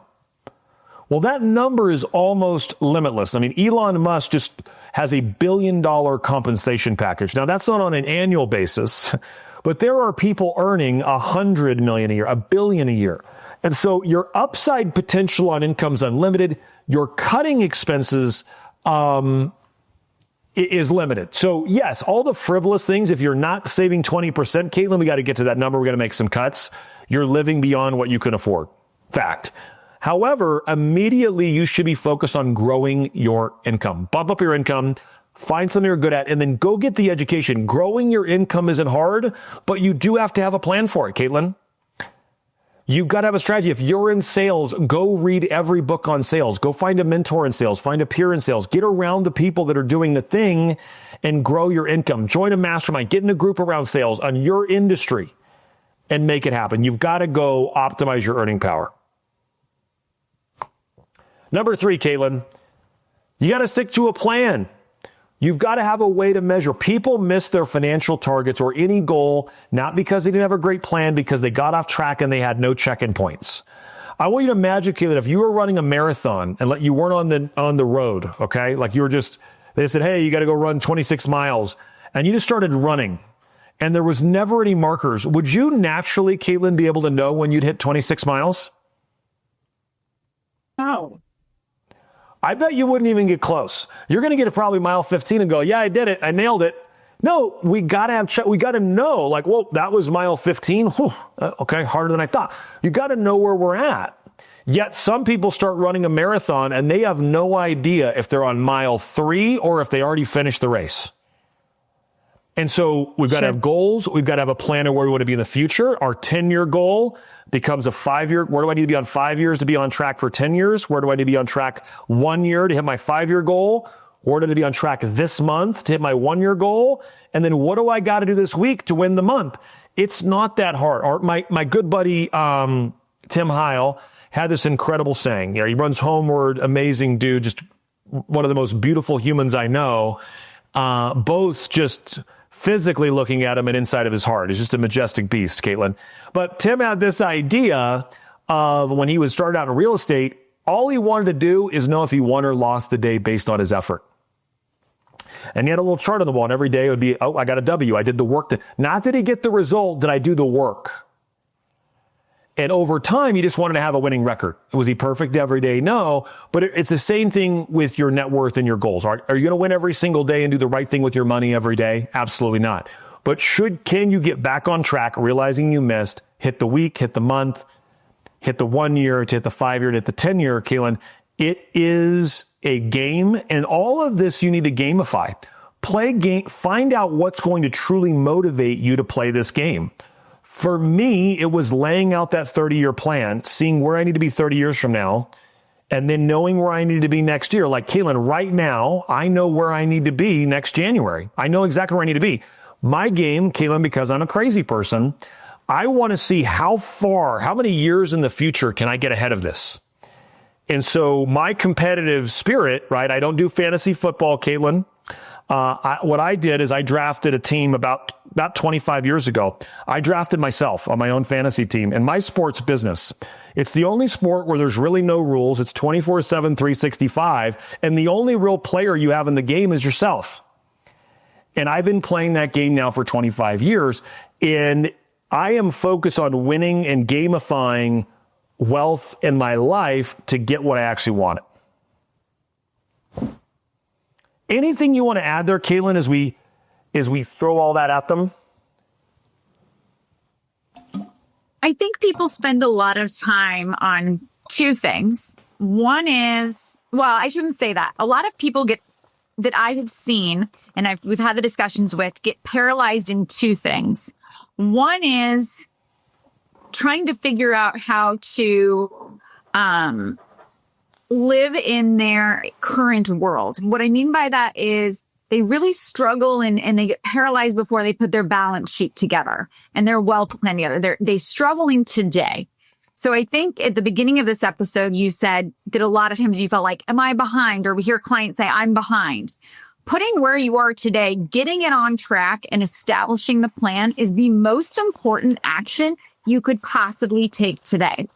Well, that number is almost limitless. I mean, Elon Musk just has $1 billion compensation package. Now, that's not on an annual basis, but there are people earning $100 million a year, $1 billion a year. And so your upside potential on income is unlimited. Your cutting expenses is limited. So yes, all the frivolous things, if you're not saving 20%, Katelyn, we got to get to that number. We got to make some cuts. You're living beyond what you can afford. Fact. However, immediately you should be focused on growing your income. Bump up your income, find something you're good at, and then go get the education. Growing your income isn't hard, but you do have to have a plan for it, Katelyn. You've got to have a strategy. If you're in sales, go read every book on sales. Go find a mentor in sales, find a peer in sales. Get around the people that are doing the thing and grow your income. Join a mastermind. Get in a group around sales on your industry and make it happen. You've got to go optimize your earning power. Number 3, Katelyn, you got to stick to a plan. You've got to have a way to measure. People miss their financial targets or any goal, not because they didn't have a great plan, because they got off track and they had no check-in points. I want you to imagine, Katelyn, if you were running a marathon and you weren't on the road, okay? Like you were just, they said, hey, you got to go run 26 miles. And you just started running and there was never any markers. Would you naturally, Katelyn, be able to know when you'd hit 26 miles? No. I bet you wouldn't even get close. You're going to get to probably mile 15 and go, yeah, I did it. I nailed it. No, we got to we got to know, like, well, that was mile 15. Whew, okay, harder than I thought. You got to know where we're at. Yet some people start running a marathon and they have no idea if they're on mile 3 or if they already finished the race. And so we've got to have goals. We've got to have a plan of where we want to be in the future. Our 10-year goal becomes a 5-year. Where do I need to be on 5 years to be on track for 10 years? Where do I need to be on track 1 year to hit my 5-year goal? Where do I need to be on track this month to hit my 1-year goal? And then what do I got to do this week to win the month? It's not that hard. My good buddy, Tim Heil, had this incredible saying. He runs Homeward, amazing dude, just one of the most beautiful humans I know. Both just physically looking at him and inside of his heart. He's just a majestic beast, Katelyn. But Tim had this idea of when he was started out in real estate, all he wanted to do is know if he won or lost the day based on his effort. And he had a little chart on the wall, and every day it would be, oh, I got a W. I did the work. Not did he get the result, did I do the work? And over time, he just wanted to have a winning record. Was he perfect every day? No, but it's the same thing with your net worth and your goals. Are you going to win every single day and do the right thing with your money every day? Absolutely not. But can you get back on track, realizing you missed, hit the week, hit the month, hit the 1 year, to hit the 5 year, to hit the 10 year, Katelyn? It is a game, and all of this you need to gamify. Play game, find out what's going to truly motivate you to play this game. For me, it was laying out that 30-year plan, seeing where I need to be 30 years from now, and then knowing where I need to be next year. Like, Katelyn, right now, I know where I need to be next January. I know exactly where I need to be. My game, Katelyn, because I'm a crazy person, I want to see how many years in the future can I get ahead of this? And so my competitive spirit, right, I don't do fantasy football, Katelyn. What I did is I drafted a team about 25 years ago. I drafted myself on my own fantasy team. And my sports business, it's the only sport where there's really no rules. It's 24/7, 365. And the only real player you have in the game is yourself. And I've been playing that game now for 25 years. And I am focused on winning and gamifying wealth in my life to get what I actually wanted. Anything you want to add there, Katelyn, as we throw all that at them? I think people spend a lot of time on two things. One is, well, I shouldn't say that. A lot of people that I have seen, and we've had the discussions with, get paralyzed in two things. One is trying to figure out how to live in their current world. What I mean by that is they really struggle and they get paralyzed before they put their balance sheet together and their wealth plan together. They're struggling today. So I think at the beginning of this episode, you said that a lot of times you felt like, am I behind? Or we hear clients say, I'm behind. Putting where you are today, getting it on track and establishing the plan is the most important action you could possibly take today.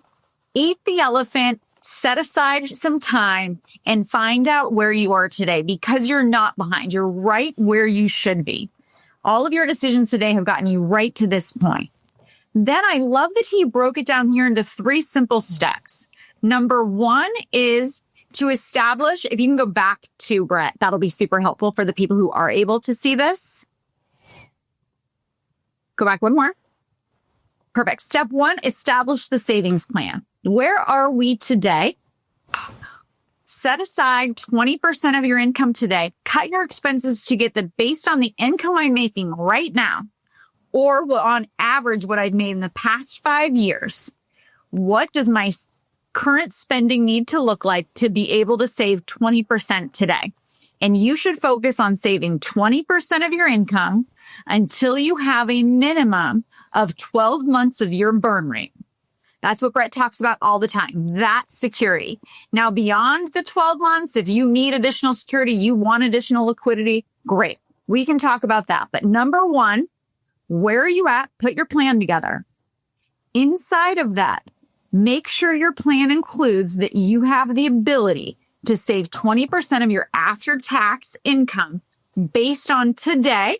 Eat the elephant, Set aside some time and find out where you are today, because you're not behind. You're right where you should be. All of your decisions today have gotten you right to this point. Then I love that he broke it down here into 3 simple steps. Number 1 is to establish, if you can go back to Brett, that'll be super helpful for the people who are able to see this. Go back one more. Perfect. Step 1, establish the savings plan. Where are we today? Set aside 20% of your income today. Cut your expenses to get the based on the income I'm making right now, or on average what I've made in the past 5 years. What does my current spending need to look like to be able to save 20% today? And you should focus on saving 20% of your income until you have a minimum of 12 months of your burn rate. That's what Brett talks about all the time. That's security. Now, beyond the 12 months, if you need additional security, you want additional liquidity, great. We can talk about that. But number 1, where are you at? Put your plan together. Inside of that, make sure your plan includes that you have the ability to save 20% of your after-tax income based on today's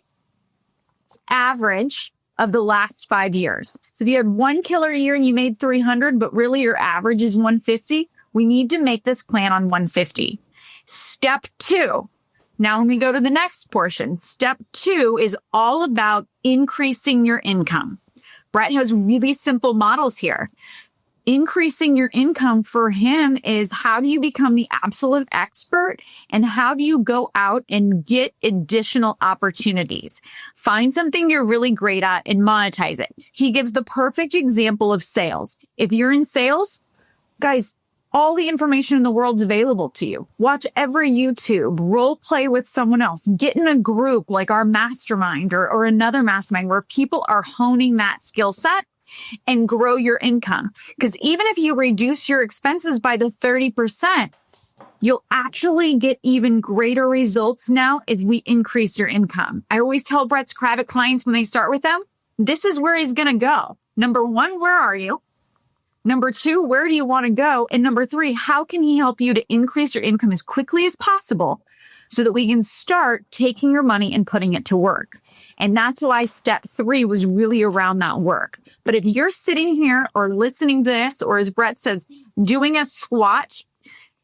average of the last 5 years. So if you had one killer year and you made 300, but really your average is 150, we need to make this plan on 150. Step 2. Now when we go to the next portion, step 2 is all about increasing your income. Brett has really simple models here. Increasing your income for him is, how do you become the absolute expert, and how do you go out and get additional opportunities? Find something you're really great at and monetize it. He gives the perfect example of sales. If you're in sales, guys, all the information in the world's available to you. Watch every YouTube, role play with someone else, get in a group like our mastermind or another mastermind where people are honing that skill set and grow your income. Because even if you reduce your expenses by the 30%, you'll actually get even greater results now if we increase your income. I always tell Brett's private clients when they start with them, this is where he's going to go. Number 1, where are you? Number 2, where do you want to go? And number 3, how can he help you to increase your income as quickly as possible so that we can start taking your money and putting it to work? And that's why step 3 was really around that work. But if you're sitting here or listening to this, or as Brett says, doing a squat,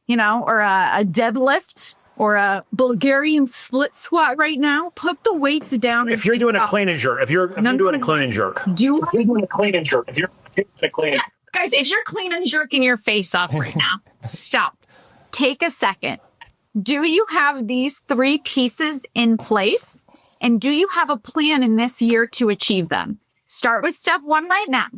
or a deadlift or a Bulgarian split squat right now, put the weights down. If you're doing a clean and jerk, if you're doing a clean and jerk, guys, if you're clean and jerking your face off right now, stop. Take a second. Do you have these 3 pieces in place? And do you have a plan in this year to achieve them? Start with step 1 right now.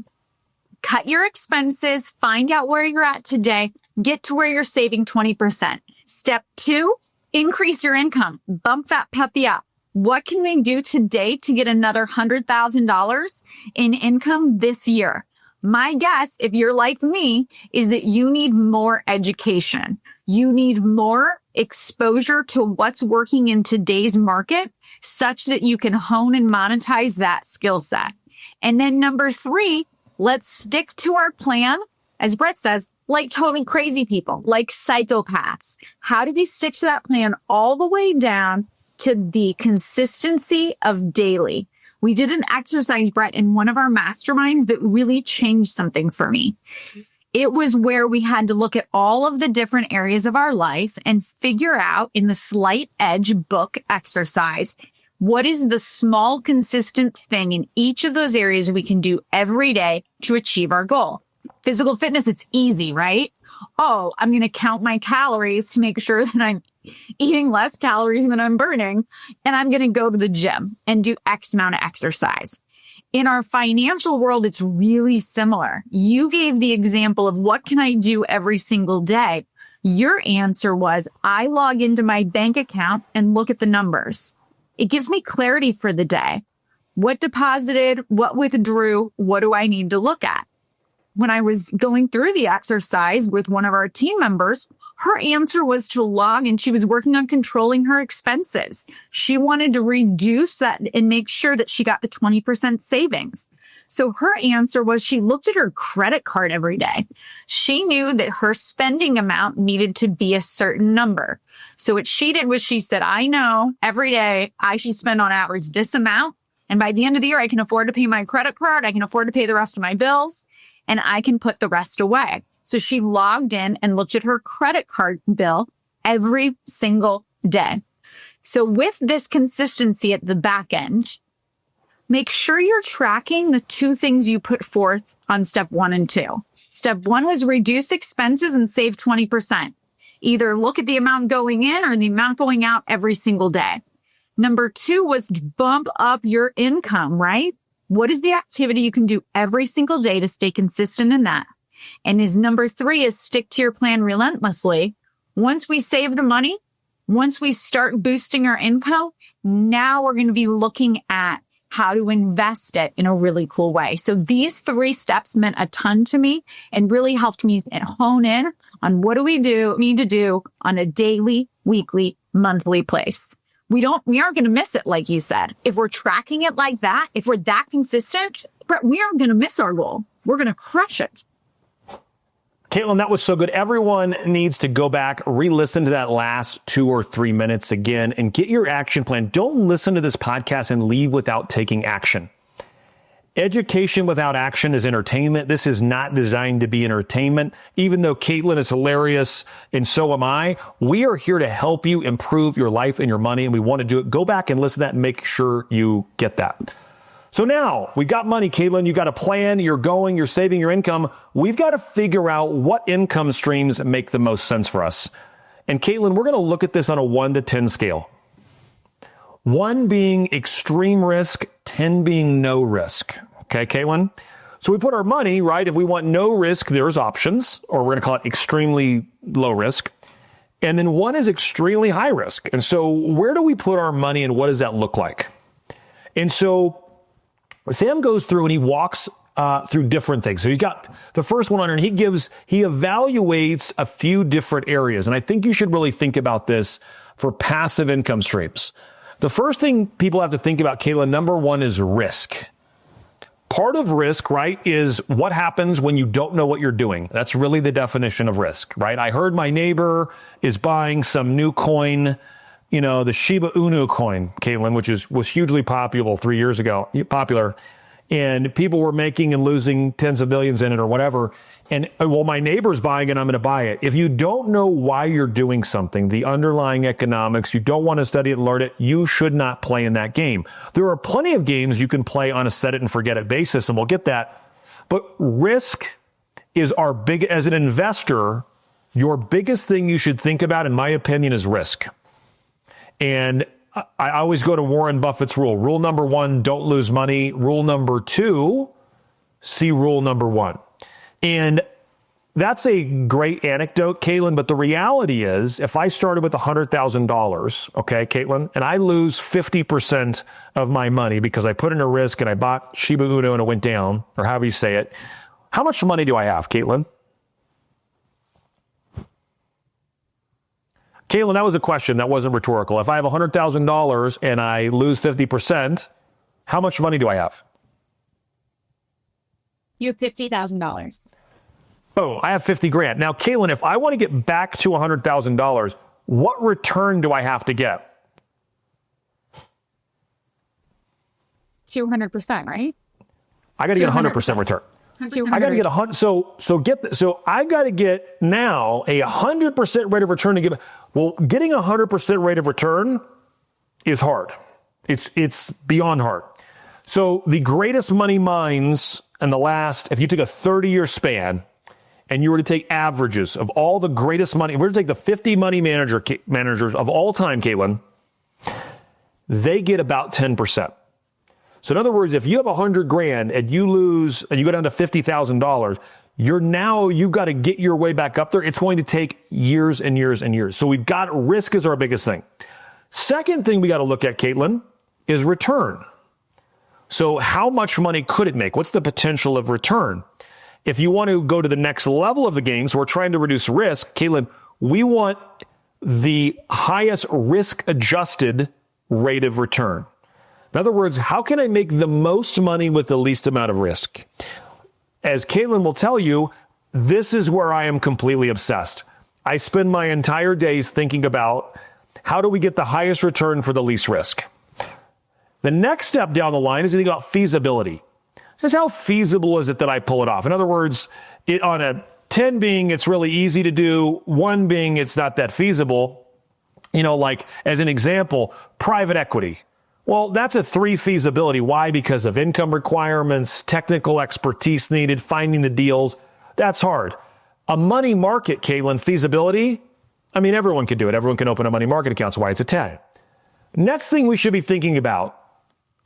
Cut your expenses, find out where you're at today, get to where you're saving 20%. Step 2, increase your income, bump that puppy up. What can we do today to get another $100,000 in income this year? My guess, if you're like me, is that you need more education. You need more exposure to what's working in today's market such that you can hone and monetize that skill set. And then number 3, let's stick to our plan, as Brett says, like totally crazy people, like psychopaths. How do we stick to that plan all the way down to the consistency of daily? We did an exercise, Brett, in one of our masterminds that really changed something for me. It was where we had to look at all of the different areas of our life and figure out in the Slight Edge book exercise, what is the small, consistent thing in each of those areas we can do every day to achieve our goal? Physical fitness, it's easy, right? Oh, I'm going to count my calories to make sure that I'm eating less calories than I'm burning. And I'm going to go to the gym and do X amount of exercise. In our financial world, it's really similar. You gave the example of what can I do every single day? Your answer was, I log into my bank account and look at the numbers. It gives me clarity for the day. What deposited, what withdrew, what do I need to look at? When I was going through the exercise with one of our team members, her answer was to log, and she was working on controlling her expenses. She wanted to reduce that and make sure that she got the 20% savings. So her answer was she looked at her credit card every day. She knew that her spending amount needed to be a certain number. So what she did was she said, I know every day I should spend on average this amount. And by the end of the year, I can afford to pay my credit card. I can afford to pay the rest of my bills and I can put the rest away. So she logged in and looked at her credit card bill every single day. So with this consistency at the back end, make sure you're tracking the two things you put forth on step 1 and 2. Step 1 was reduce expenses and save 20%. Either look at the amount going in or the amount going out every single day. Number 2 was bump up your income, right? What is the activity you can do every single day to stay consistent in that? And number 3 is stick to your plan relentlessly. Once we save the money, once we start boosting our income, now we're going to be looking at how to invest it in a really cool way. So these 3 steps meant a ton to me and really helped me hone in on what do we need to do on a daily, weekly, monthly place. We aren't going to miss it, like you said. If we're tracking it like that, if we're that consistent, we aren't going to miss our goal. We're going to crush it. Katelyn, that was so good. Everyone needs to go back, re-listen to that last 2 or 3 minutes again, and get your action plan. Don't listen to this podcast and leave without taking action. Education without action is entertainment. This is not designed to be entertainment. Even though Katelyn is hilarious and so am I, we are here to help you improve your life and your money, and we want to do it. Go back and listen to that and make sure you get that. So now we've got money, Katelyn. You got a plan. You're saving your income. We've got to figure out what income streams make the most sense for us. And Katelyn, we're going to look at this on a 1 to 10 scale. 1 being extreme risk, 10 being no risk. Okay, Katelyn? So we put our money, right? If we want no risk, there's options, or we're going to call it extremely low risk. And then 1 is extremely high risk. And so where do we put our money and what does that look like? And so Sam goes through and he walks through different things. So he's got the first one on here, and he evaluates a few different areas. And I think you should really think about this for passive income streams. The first thing people have to think about, Katelyn, number 1 is risk. Part of risk, right, is what happens when you don't know what you're doing. That's really the definition of risk, right? I heard my neighbor is buying some new coin, the Shiba Inu coin, Katelyn, which was hugely popular 3 years ago, and people were making and losing tens of millions in it or whatever. And well, my neighbor's buying it, I'm going to buy it. If you don't know why you're doing something, the underlying economics, you don't want to study it and learn it, you should not play in that game. There are plenty of games you can play on a set it and forget it basis, and we'll get that. But risk is as an investor, your biggest thing you should think about, in my opinion, is risk. And I always go to Warren Buffett's rule. Rule number 1, don't lose money. Rule number 2, see rule number 1. And that's a great anecdote, Katelyn, but the reality is if I started with $100,000, okay, Katelyn, and I lose 50% of my money because I put in a risk and I bought Shiba Inu and it went down, or however you say it, how much money do I have, Katelyn? Katelyn, that was a question. That wasn't rhetorical. If I have $100,000 and I lose 50%, how much money do I have? You have $50,000. Oh, I have 50 grand. Now, Katelyn, if I want to get back to $100,000, what return do I have to get? 200%, right? I got to get 100% return. I got to get 100. So I got to get now a 100% rate of return to give. Well, getting a 100% rate of return is hard. It's beyond hard. So the greatest money minds in the last, if you took a 30-year span and you were to take averages of all the greatest money, we're to take the 50 money managers of all time, Katelyn, they get about 10%. So in other words, if you have 100 grand and you lose and you go down to $50,000, you've got to get your way back up there. It's going to take years and years and years. So we've got risk is our biggest thing. Second thing we got to look at, Katelyn, is return. So how much money could it make? What's the potential of return? If you want to go to the next level of the game, so we're trying to reduce risk, Katelyn, we want the highest risk-adjusted rate of return. In other words, how can I make the most money with the least amount of risk? As Katelyn will tell you, this is where I am completely obsessed. I spend my entire days thinking about how do we get the highest return for the least risk? The next step down the line is to think about feasibility. Just how feasible is it that I pull it off? In other words, on a 10 being it's really easy to do, 1 being it's not that feasible, like as an example, private equity. Well, that's a 3 feasibility. Why? Because of income requirements, technical expertise needed, finding the deals. That's hard. A money market, Katelyn, feasibility. I mean, everyone can do it. Everyone can open a money market account. So why it's a 10. Next thing we should be thinking about,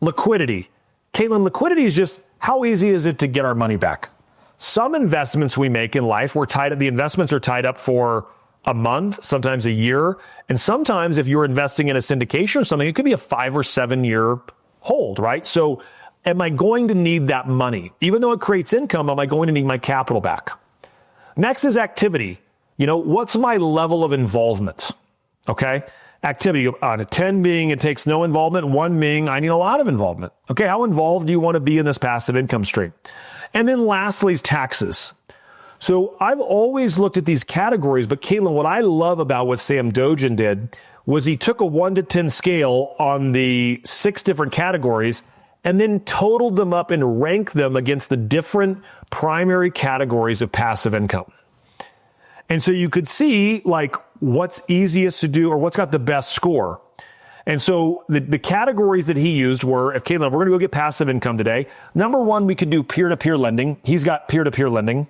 liquidity. Katelyn, liquidity is just how easy is it to get our money back? Some investments we make in life, the investments are tied up for a month, sometimes a year. And sometimes if you're investing in a syndication or something, it could be a 5 or 7 year hold, right? So am I going to need that money? Even though it creates income, am I going to need my capital back? Next is activity. What's my level of involvement? Okay. Activity on a 10 being it takes no involvement, 1 being I need a lot of involvement. Okay. How involved do you want to be in this passive income stream? And then lastly is taxes. So I've always looked at these categories, but Katelyn, what I love about what Sam Dogen did was he took a 1 to 10 scale on the 6 different categories and then totaled them up and ranked them against the different primary categories of passive income. And so you could see what's easiest to do or what's got the best score. And so the categories that he used were, if Katelyn, we're going to go get passive income today. Number 1, we could do peer-to-peer lending. He's got peer-to-peer lending.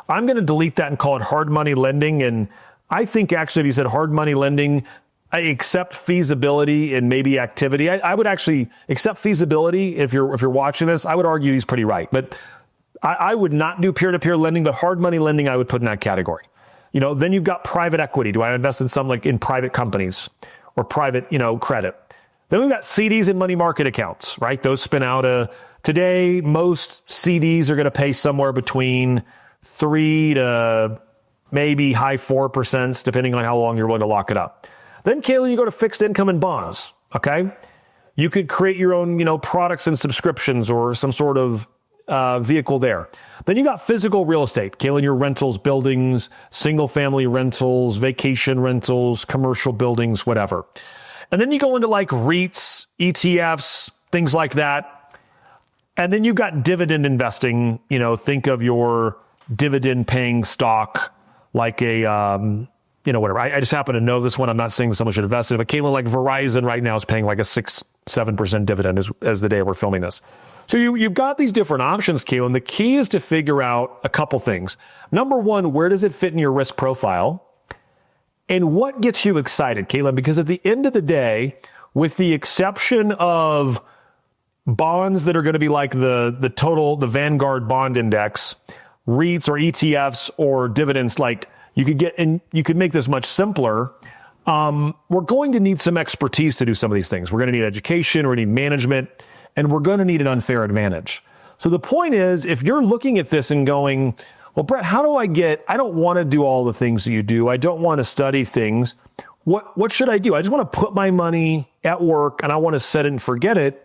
I'm going to delete that and call it hard money lending. And I think actually if you said hard money lending, I accept feasibility and maybe activity. I would actually accept feasibility. If you're watching this, I would argue he's pretty right. But I would not do peer-to-peer lending, but hard money lending I would put in that category. Then you've got private equity. Do I invest in some in private companies or private, credit? Then we've got CDs and money market accounts, right? Those spin out today, most CDs are going to pay somewhere between 3 to maybe high 4%, depending on how long you're willing to lock it up. Then, Kayla, you go to fixed income and bonds, okay? You could create your own, products and subscriptions or some sort of vehicle there. Then you got physical real estate, Kayla, your rentals, buildings, single family rentals, vacation rentals, commercial buildings, whatever. And then you go into REITs, ETFs, things like that. And then you've got dividend investing, think of your dividend paying stock like a, whatever. I just happen to know this one. I'm not saying someone should invest in it, but Katelyn, Verizon right now is paying a 6-7% dividend as the day we're filming this. So you've got these different options, Katelyn. The key is to figure out a couple things. Number 1, where does it fit in your risk profile? And what gets you excited, Katelyn? Because at the end of the day, with the exception of bonds that are going to be like the Vanguard bond index, REITs or ETFs or dividends, you could make this much simpler. We're going to need some expertise to do some of these things. We're going to need education, we're going to need management, and we're going to need an unfair advantage. So the point is, if you're looking at this and going, well, Brett, I don't want to do all the things that you do. I don't want to study things. What should I do? I just want to put my money at work and I want to set it and forget it.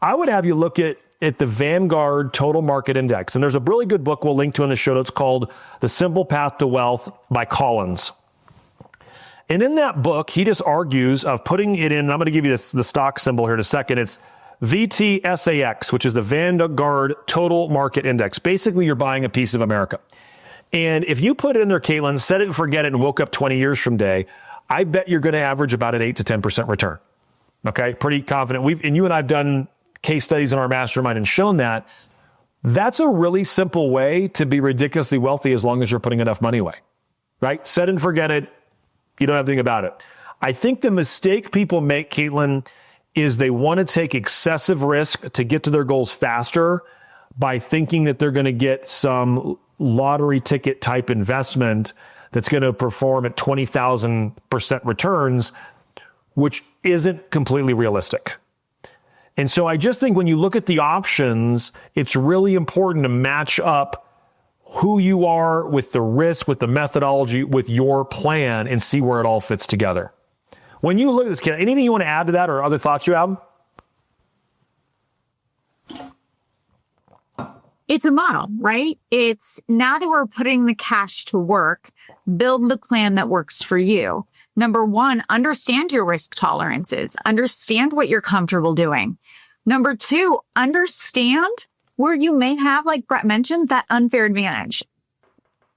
I would have you look at the Vanguard Total Market Index. And there's a really good book we'll link to in the show notes called The Simple Path to Wealth by Collins. And in that book, he just argues of putting it in, and I'm going to give you the stock symbol here in a second. It's VTSAX, which is the Vanguard Total Market Index. Basically, you're buying a piece of America. And if you put it in there, Katelyn, set it and forget it and woke up 20 years from today, I bet you're going to average about an 8 to 10% return. Okay, pretty confident. You and I have done case studies in our mastermind and shown that. That's a really simple way to be ridiculously wealthy as long as you're putting enough money away, right? Set and forget it. You don't have to think about it. I think the mistake people make, Katelyn, is they want to take excessive risk to get to their goals faster by thinking that they're going to get some lottery ticket type investment that's going to perform at 20,000% returns, which isn't completely realistic. And so I just think when you look at the options, it's really important to match up who you are with the risk, with the methodology, with your plan, and see where it all fits together. When you look at this, anything you want to add to that or other thoughts you have? It's a model, right? It's now that we're putting the cash to work, build the plan that works for you. Number one, understand your risk tolerances, understand what you're comfortable doing. Number two, understand where you may have, like Brett mentioned, that unfair advantage.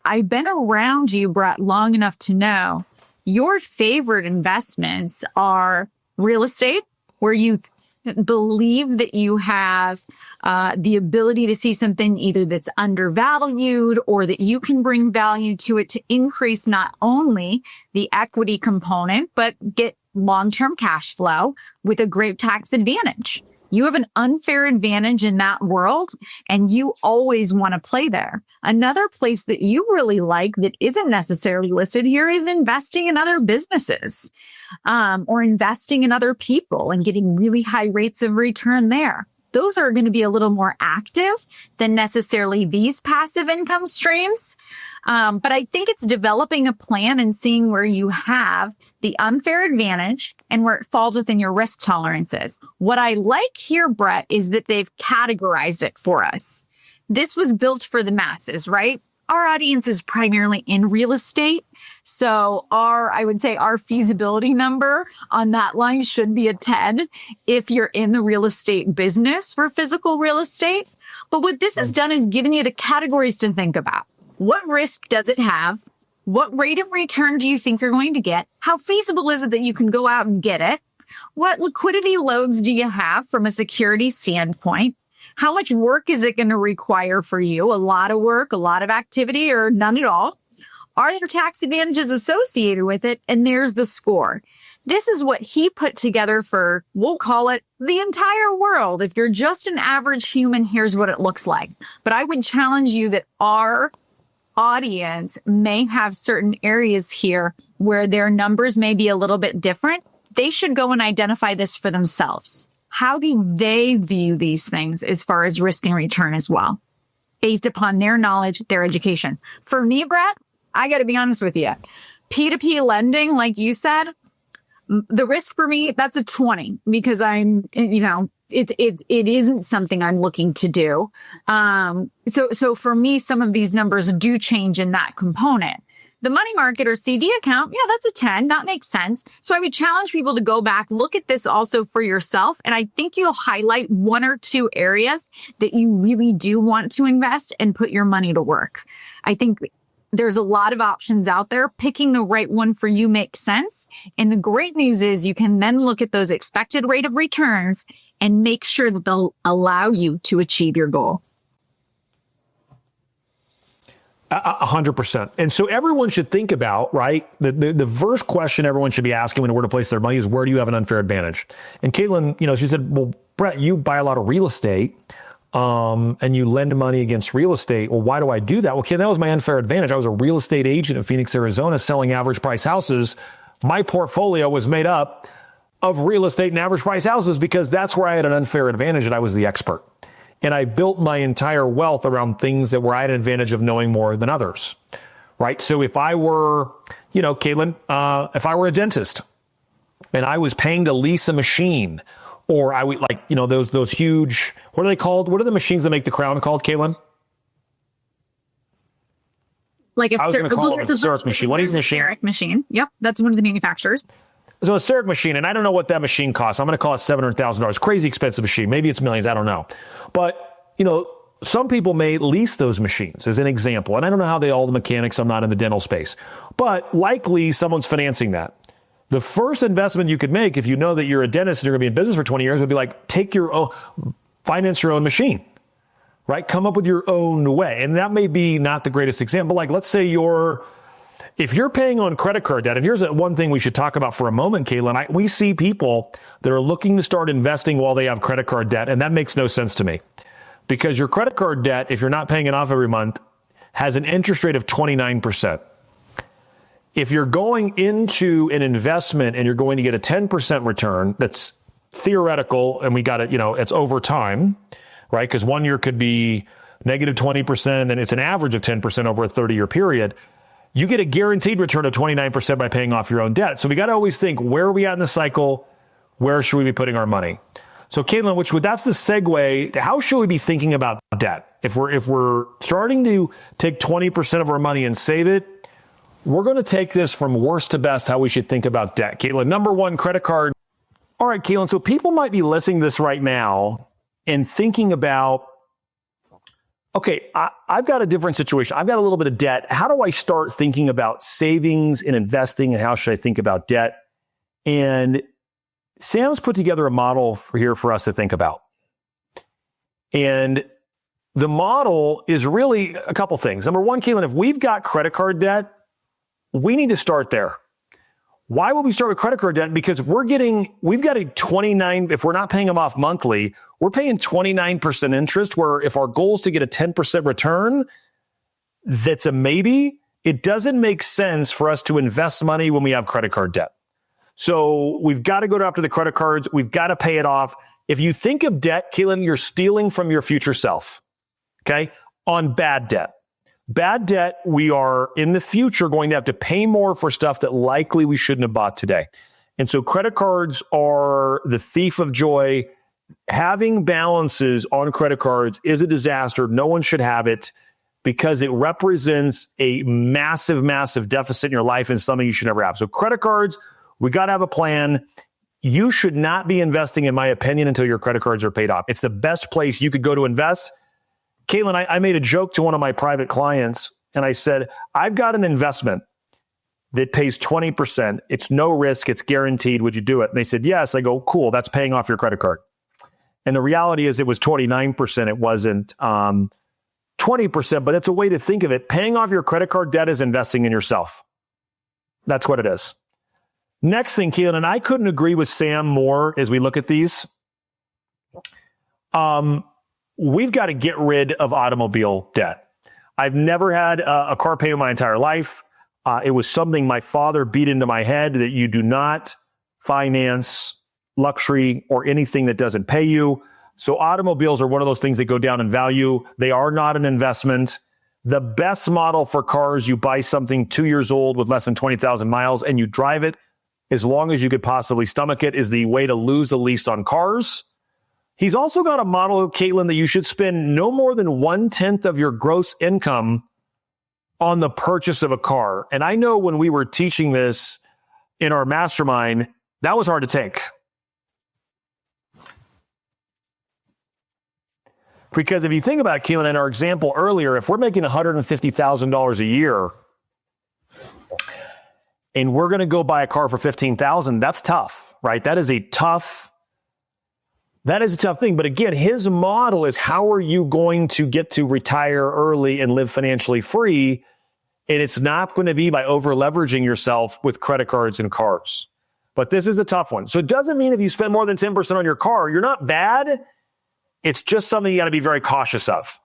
I've been around you, Brett, long enough to know your favorite investments are real estate, where you believe that you have the ability to see something either that's undervalued or that you can bring value to it to increase not only the equity component, but get long-term cash flow with a great tax advantage. You have an unfair advantage in that world, and you always want to play there. Another place that you really like that isn't necessarily listed here is investing in other businesses, or investing in other people and getting really high rates of return there. Those are going to be a little more active than necessarily these passive income streams. But I think it's developing a plan and seeing where you have the unfair advantage and where it falls within your risk tolerances. What I like here, Brett, is that they've categorized it for us. This was built for the masses, right? Our audience is primarily in real estate. So I would say our feasibility number on that line should be a 10 if you're in the real estate business for physical real estate. But what this has done is given you the categories to think about. What risk does it have? What rate of return do you think you're going to get? How feasible is it that you can go out and get it? What liquidity loads do you have from a security standpoint? How much work is it going to require for you? A lot of work, a lot of activity, or none at all? Are there tax advantages associated with it? And there's the score. This is what he put together for, we'll call it the entire world. If you're just an average human, here's what it looks like. But I would challenge you that our audience may have certain areas here where their numbers may be a little bit different. They should go and identify this for themselves. How do they view these things as far as risk and return as well, based upon their knowledge, their education? For me, Brett, I got to be honest with you. P2P lending, like you said, the risk for me, that's a 20 because it isn't something I'm looking to do. So for me, some of these numbers do change in that component. The money market or CD account, yeah, that's a 10. That makes sense. So I would challenge people to go back, look at this also for yourself. And I think you'll highlight one or two areas that you really do want to invest and put your money to work. I think there's a lot of options out there. Picking the right one for you makes sense. And the great news is you can then look at those expected rate of returns and make sure that they'll allow you to achieve your goal. 100%. And so everyone should think about, right? The first question everyone should be asking when where to place their money is, where do you have an unfair advantage? And Katelyn, she said, well, Brett, you buy a lot of real estate, and you lend money against real estate. Well, why do I do that? Well, that was my unfair advantage. I was a real estate agent in Phoenix, Arizona, selling average price houses. My portfolio was made up of real estate and average price houses because that's where I had an unfair advantage and I was the expert. And I built my entire wealth around things that where I had an advantage of knowing more than others, right? So if I were, Katelyn, if I were a dentist and I was paying to lease a machine, or I would those huge, what are they called? What are the machines that make the crown called, Katelyn? Like I was going to call it a CEREC machine. What is the machine? CEREC machine. Yep. That's one of the manufacturers. So a CEREC machine, and I don't know what that machine costs. I'm going to call it $700,000. Crazy expensive machine. Maybe it's millions. I don't know. But, some people may lease those machines as an example. And I don't know how all the mechanics, I'm not in the dental space. But likely someone's financing that. The first investment you could make if you know that you're a dentist and you're going to be in business for 20 years would be like, finance your own machine, right? Come up with your own way. And that may be not the greatest example. Like, let's say if you're paying on credit card debt, and here's one thing we should talk about for a moment, Katelyn, we see people that are looking to start investing while they have credit card debt, and that makes no sense to me. Because your credit card debt, if you're not paying it off every month, has an interest rate of 29%. If you're going into an investment and you're going to get a 10% return, that's theoretical, and we got it, it's over time, right? Because 1 year could be negative 20%, and it's an average of 10% over a 30-year period. You get a guaranteed return of 29% by paying off your own debt. So we got to always think, where are we at in the cycle? Where should we be putting our money? So Katelyn, that's the segue to how should we be thinking about debt? If we're starting to take 20% of our money and save it, we're going to take this from worst to best, how we should think about debt. Katelyn, number one, credit card. All right, Katelyn, so people might be listening to this right now and thinking about, okay, I've got a different situation. I've got a little bit of debt. How do I start thinking about savings and investing, and how should I think about debt? And Sam's put together a model for us to think about. And the model is really a couple things. Number one, Katelyn, if we've got credit card debt, we need to start there. Why would we start with credit card debt? Because we've got a 29, if we're not paying them off monthly, we're paying 29% interest, where if our goal is to get a 10% return, that's a maybe. It doesn't make sense for us to invest money when we have credit card debt. So we've got to go after the credit cards. We've got to pay it off. If you think of debt, Katelyn, you're stealing from your future self, okay, on bad debt. Bad debt, we are in the future going to have to pay more for stuff that likely we shouldn't have bought today. And so credit cards are the thief of joy. Having balances on credit cards is a disaster. No one should have it because it represents a massive, massive deficit in your life and something you should never have. So credit cards, we got to have a plan. You should not be investing, in my opinion, until your credit cards are paid off. It's the best place you could go to invest. Katelyn, I made a joke to one of my private clients, and I said, I've got an investment that pays 20%. It's no risk. It's guaranteed. Would you do it? And they said, yes. I go, cool. That's paying off your credit card. And the reality is it was 29%. It wasn't 20%, but it's a way to think of it. Paying off your credit card debt is investing in yourself. That's what it is. Next thing, Katelyn, and I couldn't agree with Sam more as we look at these. We've got to get rid of automobile debt. I've never had a car payment my entire life. It was something my father beat into my head, that you do not finance luxury or anything that doesn't pay you. So automobiles are one of those things that go down in value. They are not an investment. The best model for cars, you buy something 2 years old with less than 20,000 miles and you drive it as long as you could possibly stomach it, is the way to lose the least on cars. He's also got a model, Katelyn, that you should spend no more than 1/10 of your gross income on the purchase of a car. And I know when we were teaching this in our mastermind, that was hard to take. Because if you think about it, Katelyn, in our example earlier, if we're making $150,000 a year and we're going to go buy a car for $15,000, that's tough, right? That is a tough thing. But again, his model is, how are you going to get to retire early and live financially free? And it's not going to be by over leveraging yourself with credit cards and cars. But this is a tough one. So it doesn't mean if you spend more than 10% on your car, you're not bad. It's just something you got to be very cautious of.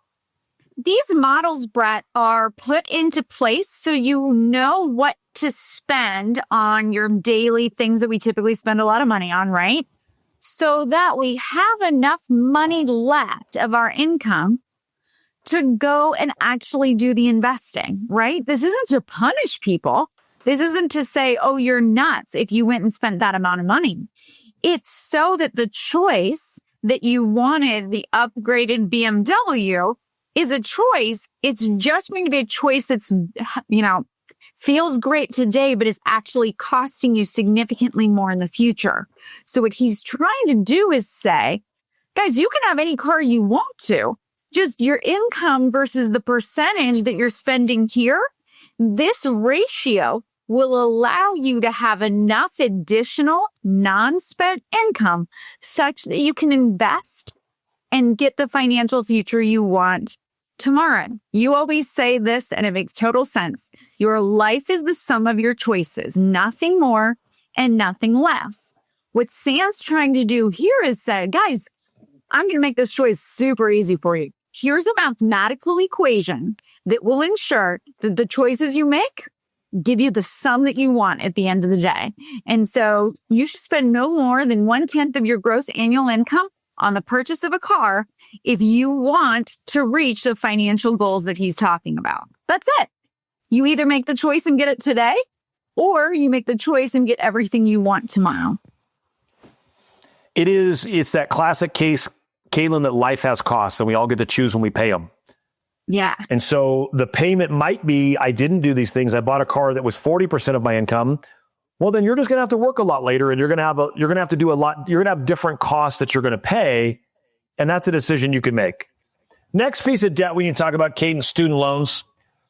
These models, Brett, are put into place so you know what to spend on your daily things that we typically spend a lot of money on, right? So that we have enough money left of our income to go and actually do the investing, right? This isn't to punish people. This isn't to say, oh, you're nuts if you went and spent that amount of money. It's so that the choice that you wanted, the upgraded BMW, is a choice. It's just going to be a choice that's, feels great today, but is actually costing you significantly more in the future. So what he's trying to do is say, guys, you can have any car you want to. Just your income versus the percentage that you're spending here, this ratio will allow you to have enough additional non-spent income such that you can invest and get the financial future you want tomorrow. You always say this, and it makes total sense. Your life is the sum of your choices, nothing more and nothing less. What Sam's trying to do here is say, guys, I'm going to make this choice super easy for you. Here's a mathematical equation that will ensure that the choices you make give you the sum that you want at the end of the day. And so you should spend no more than 1/10 of your gross annual income on the purchase of a car if you want to reach the financial goals that he's talking about. That's it. You either make the choice and get it today, or you make the choice and get everything you want tomorrow. It's that classic case, Katelyn, that life has costs and we all get to choose when we pay them. Yeah. And so the payment might be, I didn't do these things. I bought a car that was 40% of my income. Well, then you're just going to have to work a lot later and you're going to have to do a lot. You're going to have different costs that you're going to pay. And that's a decision you can make. Next piece of debt we need to talk about, Kate, student loans.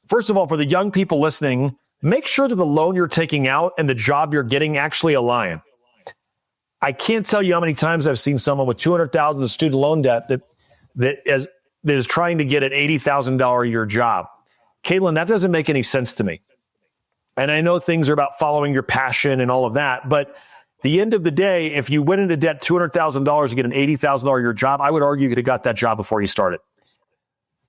First of all, for the young people listening, make sure that the loan you're taking out and the job you're getting actually align. I can't tell you how many times I've seen someone with $200,000 in student loan debt that is trying to get an $80,000 a year job. Katelyn, that doesn't make any sense to me. And I know things are about following your passion and all of that, but the end of the day, if you went into debt $200,000 to get an $80,000 a year job, I would argue you could have got that job before you started.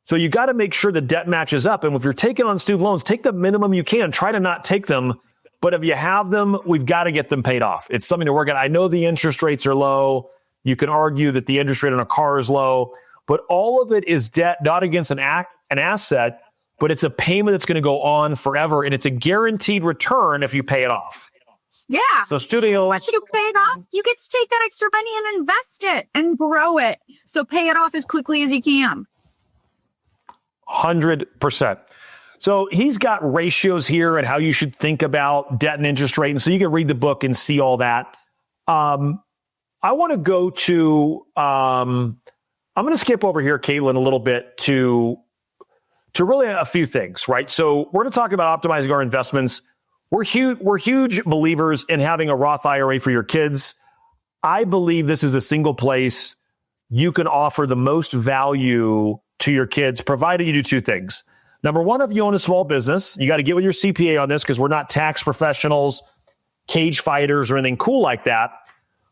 So you got to make sure the debt matches up. And if you're taking on student loans, take the minimum you can. Try to not take them. But if you have them, we've got to get them paid off. It's something to work at. I know the interest rates are low. You can argue that the interest rate on a car is low. But all of it is debt, not against an asset, but it's a payment that's going to go on forever. And it's a guaranteed return if you pay it off. Yeah. So studio. Once you pay it off, you get to take that extra money and invest it and grow it. So pay it off as quickly as you can. 100%. So he's got ratios here and how you should think about debt and interest rate. And so you can read the book and see all that. I want to go to, I'm going to skip over here, Katelyn, a little bit to really a few things, right? So we're going to talk about optimizing our investments. We're huge believers in having a Roth IRA for your kids. I believe this is a single place you can offer the most value to your kids, provided you do two things. Number one, if you own a small business, you got to get with your CPA on this because we're not tax professionals, cage fighters, or anything cool like that.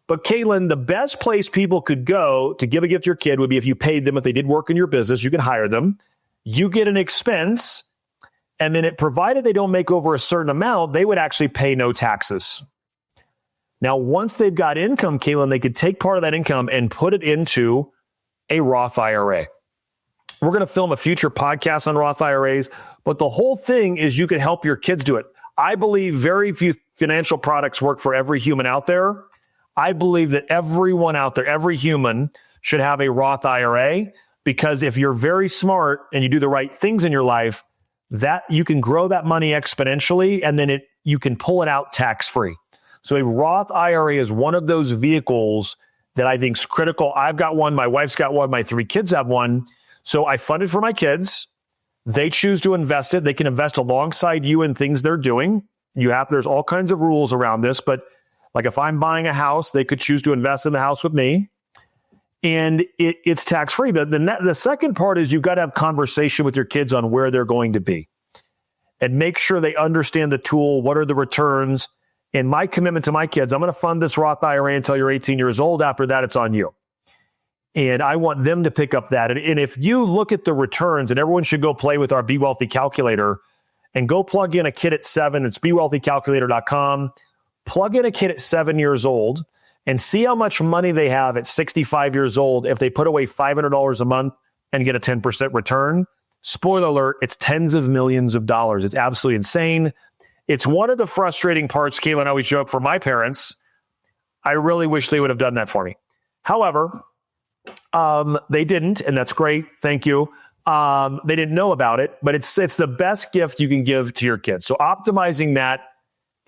But Katelyn, the best place people could go to give a gift to your kid would be if you paid them. If they did work in your business, you could hire them. You get an expense, and then provided they don't make over a certain amount, they would actually pay no taxes. Now, once they've got income, Katelyn, they could take part of that income and put it into a Roth IRA. We're going to film a future podcast on Roth IRAs, but the whole thing is you can help your kids do it. I believe very few financial products work for every human out there. I believe that everyone out there, every human, should have a Roth IRA, because if you're very smart and you do the right things in your life, that you can grow that money exponentially, and then you can pull it out tax-free. So a Roth IRA is one of those vehicles that I think is critical. I've got one. My wife's got one. My 3 kids have one. So I fund it for my kids. They choose to invest it. They can invest alongside you in things they're doing. There's all kinds of rules around this, but like if I'm buying a house, they could choose to invest in the house with me, and it's tax-free. But the second part is you've got to have conversation with your kids on where they're going to be and make sure they understand the tool. What are the returns? And my commitment to my kids, I'm going to fund this Roth IRA until you're 18 years old. After that, it's on you. And I want them to pick up that. And if you look at the returns, and everyone should go play with our Be Wealthy calculator and go plug in a kid at 7. It's bewealthycalculator.com. Plug in a kid at 7 years old and see how much money they have at 65 years old if they put away $500 a month and get a 10% return. Spoiler alert, it's tens of millions of dollars. It's absolutely insane. It's one of the frustrating parts, Katelyn, I always joke, for my parents. I really wish they would have done that for me. However, they didn't, and that's great. Thank you. They didn't know about it, but it's the best gift you can give to your kids. So optimizing that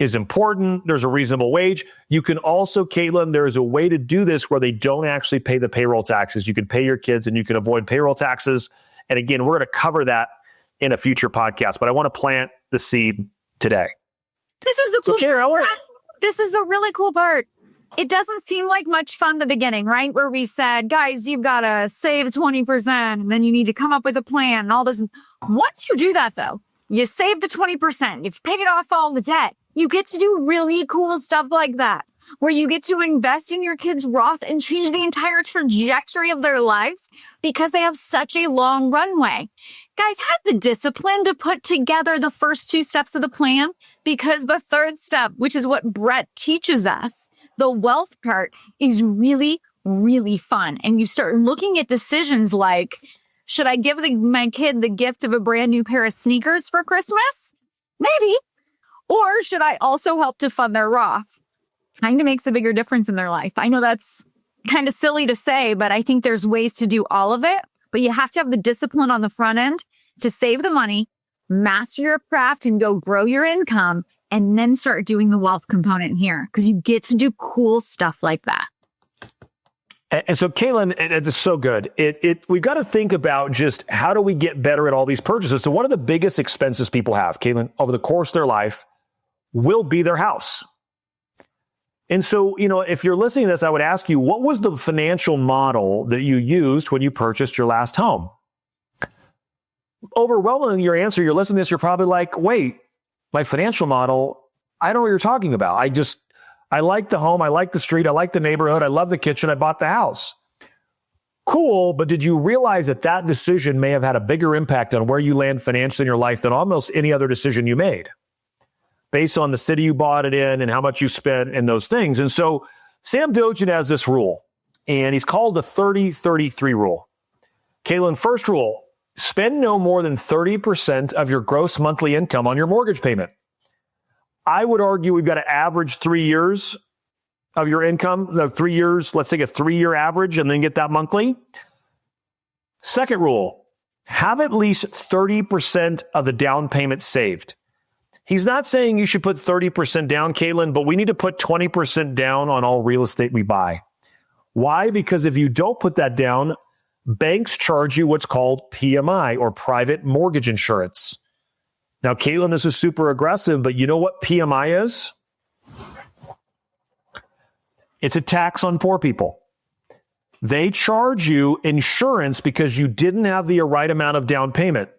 is important. There's a reasonable wage. You can also, Katelyn, there's a way to do this where they don't actually pay the payroll taxes. You can pay your kids and you can avoid payroll taxes. And again, we're going to cover that in a future podcast, but I want to plant the seed today. This is the cool part. This is the really cool part. It doesn't seem like much fun in the beginning, right? Where we said, guys, you've got to save 20% and then you need to come up with a plan and all this. Once you do that, though, you save the 20%, you've paid off all the debt. You get to do really cool stuff like that, where you get to invest in your kids' Roth and change the entire trajectory of their lives because they have such a long runway. Guys, have the discipline to put together the first 2 steps of the plan, because the third step, which is what Brett teaches us, the wealth part, is really, really fun. And you start looking at decisions like, should I give my kid the gift of a brand new pair of sneakers for Christmas? Maybe. Or should I also help to fund their Roth? Kind of makes a bigger difference in their life. I know that's kind of silly to say, but I think there's ways to do all of it. But you have to have the discipline on the front end to save the money, master your craft, and go grow your income, and then start doing the wealth component here because you get to do cool stuff like that. And so, Katelyn, it is so good. We've got to think about just how do we get better at all these purchases. So one of the biggest expenses people have, Katelyn, over the course of their life will be their house. And so, if you're listening to this, I would ask you, what was the financial model that you used when you purchased your last home? Overwhelmingly, your answer, you're listening to this, you're probably like, wait, my financial model, I don't know what you're talking about. I like the home. I like the street. I like the neighborhood. I love the kitchen. I bought the house. Cool. But did you realize that decision may have had a bigger impact on where you land financially in your life than almost any other decision you made based on the city you bought it in and how much you spent and those things? And so Sam Dojan has this rule, and he's called the 30-33 rule. Katelyn, first rule, spend no more than 30% of your gross monthly income on your mortgage payment. I would argue we've got to average 3 years of your income, 3 years, let's take a 3-year average and then get that monthly. Second rule, have at least 30% of the down payment saved. He's not saying you should put 30% down, Katelyn, but we need to put 20% down on all real estate we buy. Why? Because if you don't put that down, banks charge you what's called PMI, or private mortgage insurance. Now, Katelyn, this is super aggressive, but you know what PMI is? It's a tax on poor people. They charge you insurance because you didn't have the right amount of down payment.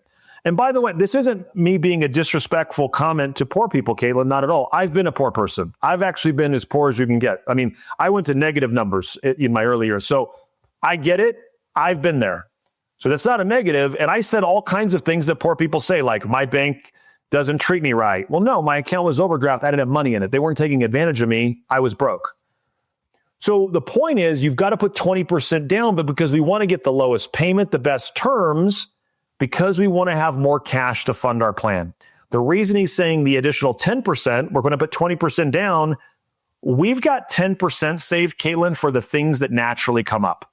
And by the way, this isn't me being a disrespectful comment to poor people, Katelyn, not at all. I've been a poor person. I've actually been as poor as you can get. I mean, I went to negative numbers in my early years. So I get it. I've been there. So that's not a negative. And I said all kinds of things that poor people say, like my bank doesn't treat me right. Well, no, my account was overdraft. I didn't have money in it. They weren't taking advantage of me. I was broke. So the point is you've got to put 20% down, but because we want to get the lowest payment, the best terms, because we want to have more cash to fund our plan. The reason he's saying the additional 10%, we're going to put 20% down. We've got 10% saved, Katelyn, for the things that naturally come up.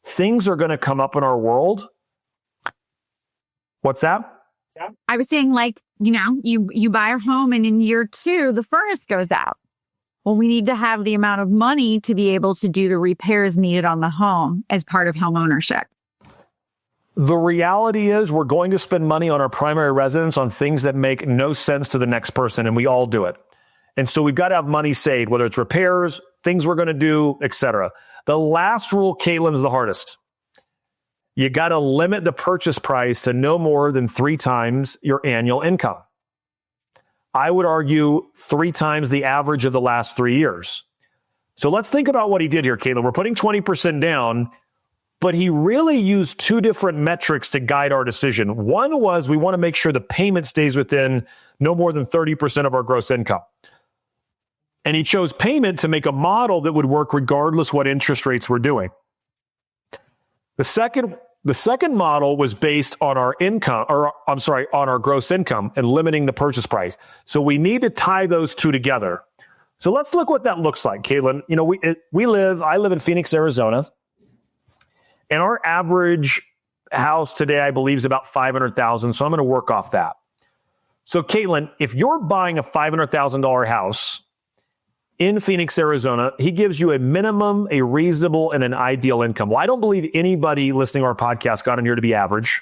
Things are going to come up in our world. What's that? I was saying, you buy a home and in year 2, the furnace goes out. Well, we need to have the amount of money to be able to do the repairs needed on the home as part of home ownership. The reality is we're going to spend money on our primary residence on things that make no sense to the next person, and we all do it. And so we've got to have money saved, whether it's repairs, things we're going to do, etc. The last rule, Katelyn, is the hardest. You got to limit the purchase price to no more than 3 times your annual income. I would argue 3 times the average of the last 3 years. So let's think about what he did here, Katelyn. We're putting 20% down, but he really used 2 different metrics to guide our decision. One was we want to make sure the payment stays within no more than 30% of our gross income. And he chose payment to make a model that would work regardless what interest rates we're doing. The second model was based on our income, on our gross income and limiting the purchase price. So we need to tie those 2 together. So let's look what that looks like, Katelyn. I live in Phoenix, Arizona, and our average house today, I believe, is about $500,000. So I'm going to work off that. So Katelyn, if you're buying a $500,000 house in Phoenix, Arizona, he gives you a minimum, a reasonable, and an ideal income. Well, I don't believe anybody listening to our podcast got in here to be average.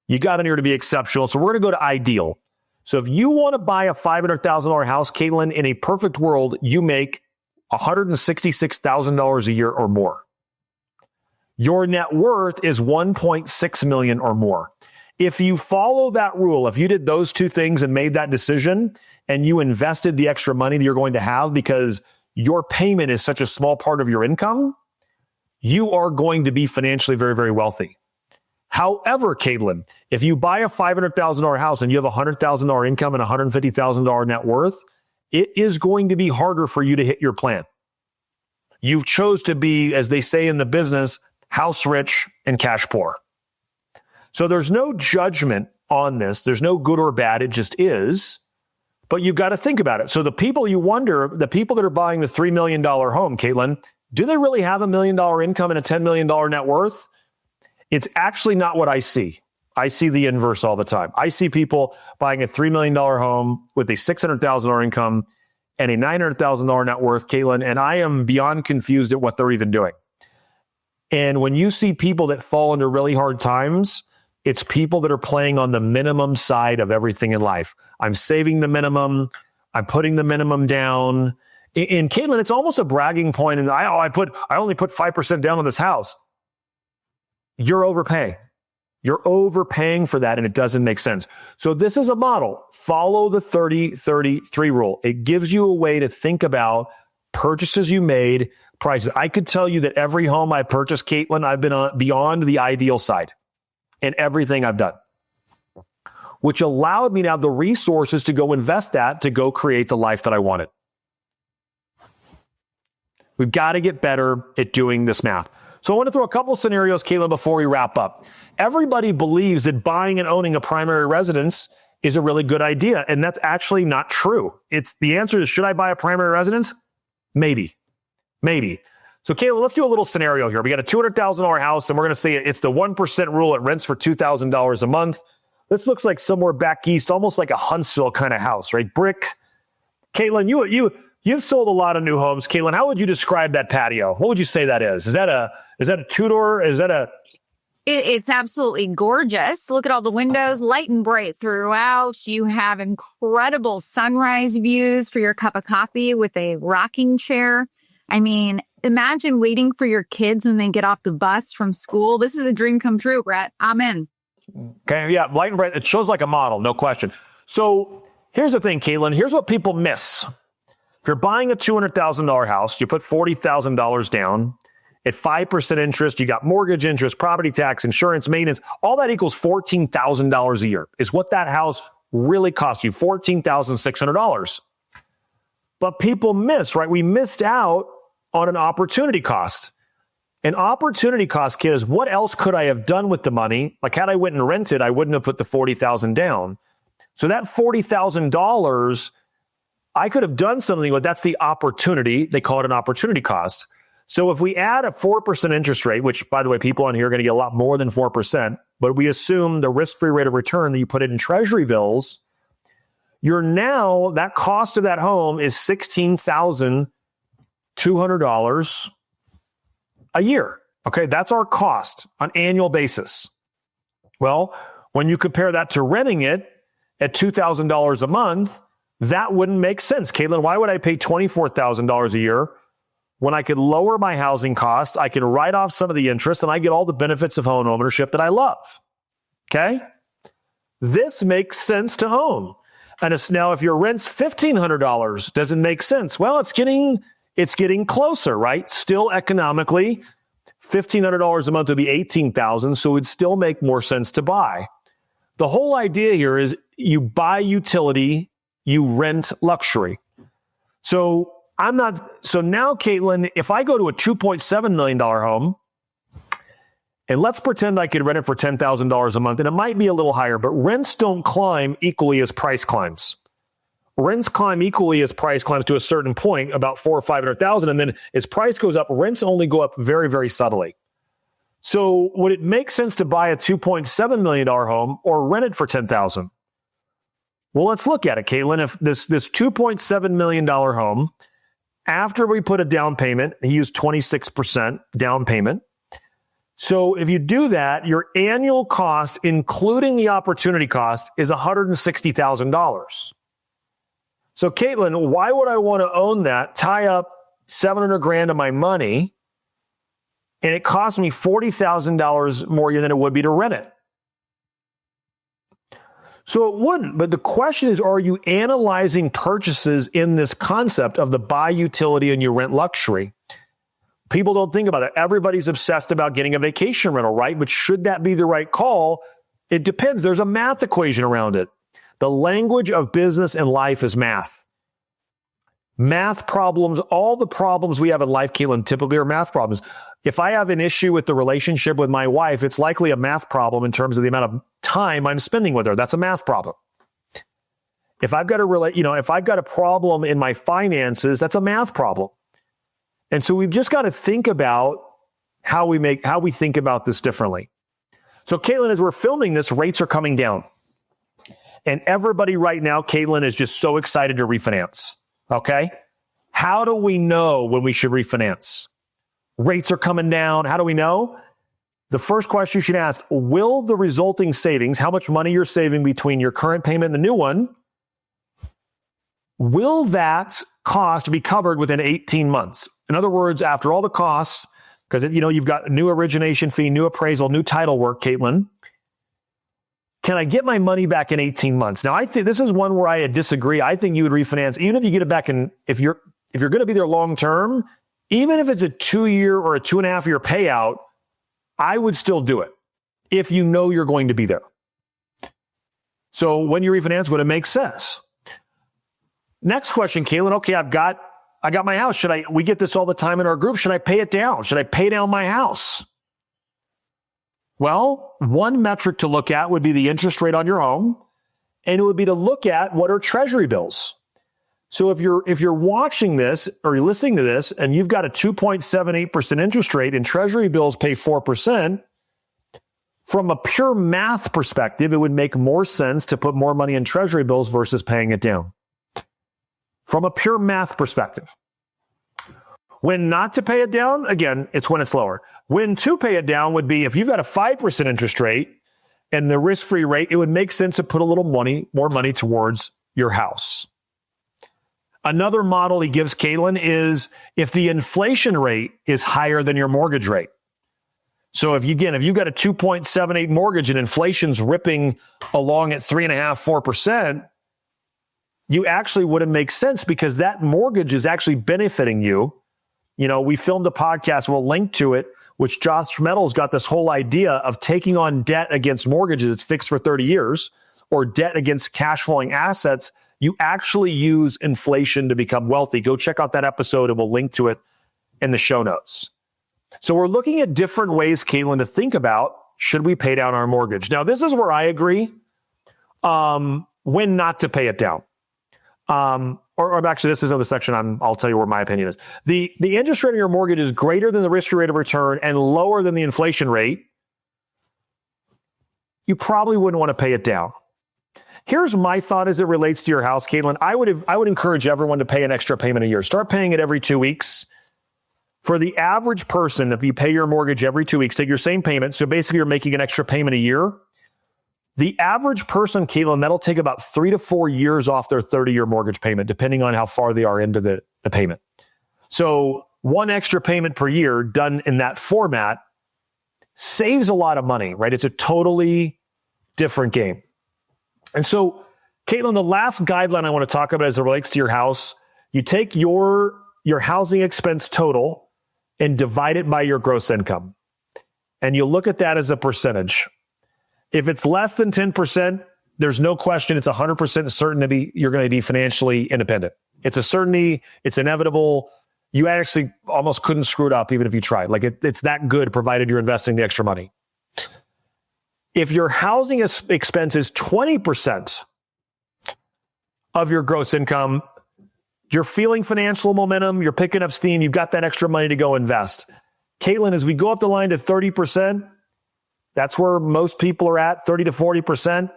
You got in here to be exceptional. So we're going to go to ideal. So if you want to buy a $500,000 house, Katelyn, in a perfect world, you make $166,000 a year or more. Your net worth is $1.6 million or more. If you follow that rule, if you did those 2 things and made that decision and you invested the extra money that you're going to have because your payment is such a small part of your income, you are going to be financially very, very wealthy. However, Katelyn, if you buy a $500,000 house and you have $100,000 income and $150,000 net worth, it is going to be harder for you to hit your plan. You've chose to be, as they say in the business, house rich and cash poor. So there's no judgment on this. There's no good or bad. It just is. But you've got to think about it. So the people that are buying the $3 million home, Katelyn, Do they really have $1 million income and a $10 million net worth? It's actually not what I see. I see the inverse all the time. I see people buying a $3 million home with a $600,000 income and a $900,000 net worth, Katelyn, and I am beyond confused at what they're even doing. And when you see people that fall into really hard times, it's people that are playing on the minimum side of everything in life. I'm saving the minimum. I'm putting the minimum down. And Katelyn, it's almost a bragging point. And I only put 5% down on this house. You're overpaying. You're overpaying for that, and it doesn't make sense. So this is a model. Follow the 30-33 rule. It gives you a way to think about purchases you made, prices. I could tell you that every home I purchased, Katelyn, I've been on beyond the ideal side in everything I've done, which allowed me to have the resources to go invest that, to go create the life that I wanted. We've got to get better at doing this math. So I want to throw a couple of scenarios, Katelyn, before we wrap up. Everybody believes that buying and owning a primary residence is a really good idea, and that's actually not true. The answer is, should I buy a primary residence? Maybe. So Katelyn, let's do a little scenario here. We got a $200,000 house, and we're going to say it's the 1% rule. It rents for $2,000 a month. This looks like somewhere back east, almost like a Huntsville kind of house, right? Brick. Katelyn, you've sold a lot of new homes. Katelyn, how would you describe that patio? What would you say that is? Is that a two-door? It's absolutely gorgeous. Look at all the windows, light and bright throughout. You have incredible sunrise views for your cup of coffee with a rocking chair. I mean, imagine waiting for your kids when they get off the bus from school. This is a dream come true, Brett. I'm in. Okay, yeah, light and bright. It shows like a model, no question. So here's the thing, Katelyn. Here's what people miss. If you're buying a $200,000 house, you put $40,000 down. At 5% interest, you got mortgage interest, property tax, insurance, maintenance. All that equals $14,000 a year is what that house really costs you, $14,600. But people miss, right? We missed out on an opportunity cost. An opportunity cost, kid, is what else could I have done with the money? Like, had I went and rented, I wouldn't have put the $40,000 down. So that $40,000, I could have done something with. That's the opportunity. They call it an opportunity cost. So if we add a 4% interest rate, which, by the way, people on here are going to get a lot more than 4%, but we assume the risk-free rate of return that you put it in treasury bills, that cost of that home is $16,200 a year. Okay, that's our cost on an annual basis. Well, when you compare that to renting it at $2,000 a month, that wouldn't make sense. Katelyn, why would I pay $24,000 a year when I could lower my housing costs, I can write off some of the interest, and I get all the benefits of home ownership that I love? Okay? This makes sense to own. And now if your rent's $1,500, does it make sense? Well, it's getting closer, right? Still economically, $1,500 a month would be $18,000, so it would still make more sense to buy. The whole idea here is you buy utility, you rent luxury. So now, Katelyn, if I go to a $2.7 million home, and let's pretend I could rent it for $10,000 a month, and it might be a little higher, but rents don't climb equally as price climbs. Rents climb equally as price climbs to a certain point, about $400,000 or $500,000, and then as price goes up, rents only go up very, very subtly. So would it make sense to buy a $2.7 million home or rent it for $10,000? Well, let's look at it, Katelyn. If this $2.7 million home, after we put a down payment, he used 26% down payment. So if you do that, your annual cost, including the opportunity cost, is $160,000. So Katelyn, why would I want to own that, tie up $700,000 of my money, and it costs me $40,000 more than it would be to rent it? So it wouldn't. But the question is, are you analyzing purchases in this concept of the buy utility and you rent luxury? People don't think about it. Everybody's obsessed about getting a vacation rental, right? But should that be the right call? It depends. There's a math equation around it. The language of business and life is math. Math problems, all the problems we have in life, Katelyn, typically are math problems. If I have an issue with the relationship with my wife, it's likely a math problem in terms of the amount of time I'm spending with her. That's a math problem. If I've got a problem in my finances, that's a math problem. And so we've just got to think about how we think about this differently. So Katelyn, as we're filming this, rates are coming down. And everybody right now, Katelyn, is just so excited to refinance. Okay? How do we know when we should refinance? Rates are coming down. How do we know? The first question you should ask, will the resulting savings, how much money you're saving between your current payment and the new one, will that cost be covered within 18 months? In other words, after all the costs, because you've got a new origination fee, new appraisal, new title work, Katelyn, can I get my money back in 18 months? Now, I think this is one where I disagree. I think you would refinance, even if you get it back in, if you're going to be there long term, even if it's a 2-year or a 2.5-year payout, I would still do it if you know you're going to be there. So when you refinance, would it make sense? Next question, Katelyn. Okay, I got my house. We get this all the time in our group. Should I pay it down? Should I pay down my house? Well, one metric to look at would be the interest rate on your home, and it would be to look at what are treasury bills. So if you're watching this or you're listening to this and you've got a 2.78% interest rate and treasury bills pay 4%, from a pure math perspective, it would make more sense to put more money in treasury bills versus paying it down. From a pure math perspective. When not to pay it down, again, it's when it's lower. When to pay it down would be if you've got a 5% interest rate and the risk-free rate, it would make sense to put a little more money towards your house. Another model he gives, Katelyn, is if the inflation rate is higher than your mortgage rate. So if you've got a 2.78 mortgage and inflation's ripping along at 3.5%, 4%, you actually wouldn't make sense because that mortgage is actually benefiting you. We filmed a podcast, we'll link to it, which Josh Meadows got this whole idea of taking on debt against mortgages that's fixed for 30 years or debt against cash flowing assets. You actually use inflation to become wealthy. Go check out that episode and we'll link to it in the show notes. So we're looking at different ways, Katelyn, to think about, should we pay down our mortgage? Now, this is where I agree when not to pay it down. Or actually, this is another section I'll tell you where my opinion is. The interest rate on your mortgage is greater than the risk-free rate of return and lower than the inflation rate. You probably wouldn't want to pay it down. Here's my thought as it relates to your house, Katelyn. I would encourage everyone to pay an extra payment a year. Start paying it every 2 weeks. For the average person, if you pay your mortgage every 2 weeks, take your same payment. So basically, you're making an extra payment a year. The average person, Katelyn, that'll take about 3 to 4 years off their 30-year mortgage payment, depending on how far they are into the payment. So one extra payment per year done in that format saves a lot of money, right? It's a totally different game. And so, Katelyn, the last guideline I want to talk about as it relates to your house, you take your housing expense total and divide it by your gross income. And you look at that as a percentage. If it's less than 10%, there's no question it's 100% certain you're going to be financially independent. It's a certainty. It's inevitable. You actually almost couldn't screw it up even if you tried. Like it's that good provided you're investing the extra money. If your housing expense is 20% of your gross income, you're feeling financial momentum, you're picking up steam, you've got that extra money to go invest. Katelyn, as we go up the line to 30%, that's where most people are at, 30 to 40%.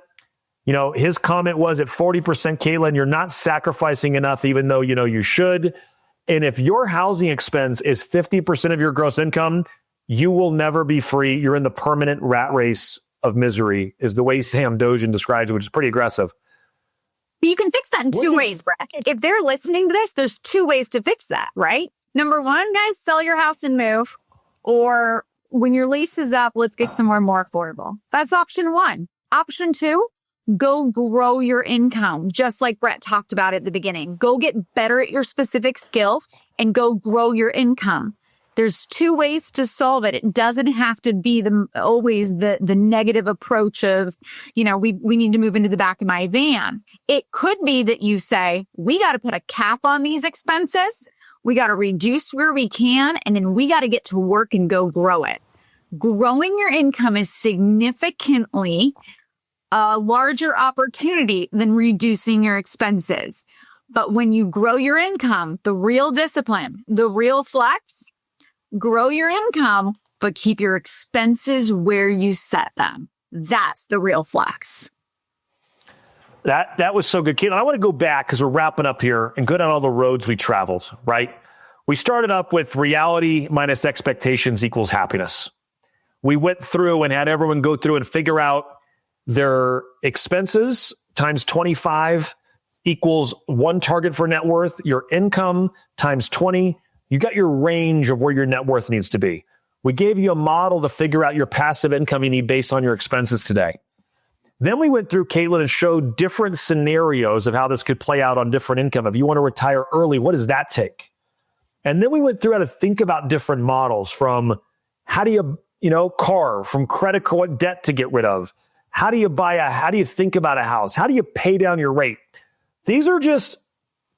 His comment was at 40%, Katelyn, you're not sacrificing enough, even though you should. And if your housing expense is 50% of your gross income, you will never be free. You're in the permanent rat race of misery, is the way Sam Dojan describes it, which is pretty aggressive. You can fix that in two ways, Brett. If they're listening to this, there's 2 ways to fix that, right? Number 1, guys, sell your house and move. Or when your lease is up, let's get somewhere more affordable. That's option 1. Option 2, go grow your income, just like Brett talked about at the beginning. Go get better at your specific skill and go grow your income. There's 2 ways to solve it. It doesn't have to be always the negative approach of, we need to move into the back of my van. It could be that you say, we got to put a cap on these expenses. We got to reduce where we can, and then we got to get to work and go grow it. Growing your income is significantly a larger opportunity than reducing your expenses. But when you grow your income, the real discipline, the real flex, grow your income, but keep your expenses where you set them. That's the real flex. That was so good, Katelyn. I want to go back because we're wrapping up here and go down all the roads we traveled, right? We started up with reality minus expectations equals happiness. We went through and had everyone go through and figure out their expenses times 25 equals one target for net worth, your income times 20. You got your range of where your net worth needs to be. We gave you a model to figure out your passive income you need based on your expenses today. Then we went through, Katelyn, and showed different scenarios of how this could play out on different income. If you want to retire early, what does that take? And then we went through how to think about different models from how do you car, from credit card debt to get rid of. How do you think about a house? How do you pay down your rate? These are just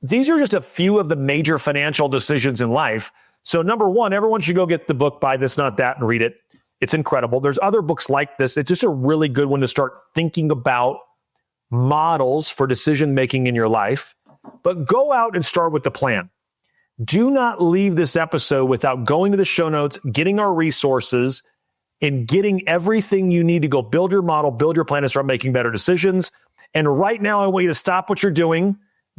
a few of the major financial decisions in life. So number one, everyone should go get the book, Buy This, Not That, and read it. It's incredible. There's other books like this. It's just a really good one to start thinking about models for decision-making in your life. But go out and start with the plan. Do not leave this episode without going to the show notes, getting our resources, and getting everything you need to go build your model, build your plan, and start making better decisions. And right now, I want you to stop what you're doing.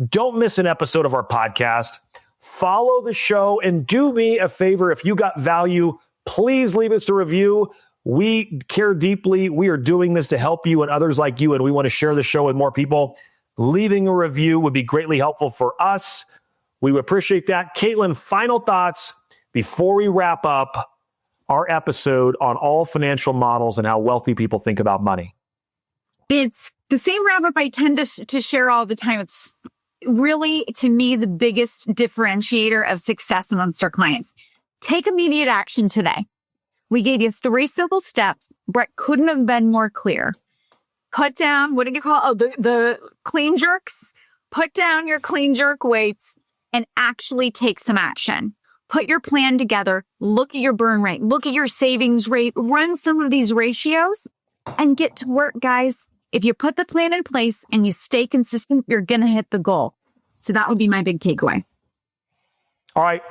Don't miss an episode of our podcast. Follow the show and do me a favor. If you got value, please leave us a review. We care deeply. We are doing this to help you and others like you, and we want to share the show with more people. Leaving a review would be greatly helpful for us. We would appreciate that. Katelyn, final thoughts before we wrap up our episode on all financial models and how wealthy people think about money. It's the same wrap up I tend to share all the time. It's really, to me, the biggest differentiator of success amongst our clients. Take immediate action today. We gave you 3 simple steps. Brett couldn't have been more clear. Put down, what did you call it? The clean jerks? Put down your clean jerk weights and actually take some action. Put your plan together. Look at your burn rate. Look at your savings rate. Run some of these ratios and get to work, guys. If you put the plan in place and you stay consistent, you're going to hit the goal. So that would be my big takeaway. All right.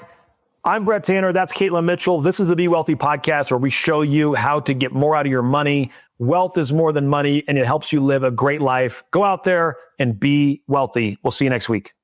I'm Brett Tanner. That's Katelyn Mitchell. This is the Be Wealthy podcast where we show you how to get more out of your money. Wealth is more than money, and it helps you live a great life. Go out there and be wealthy. We'll see you next week.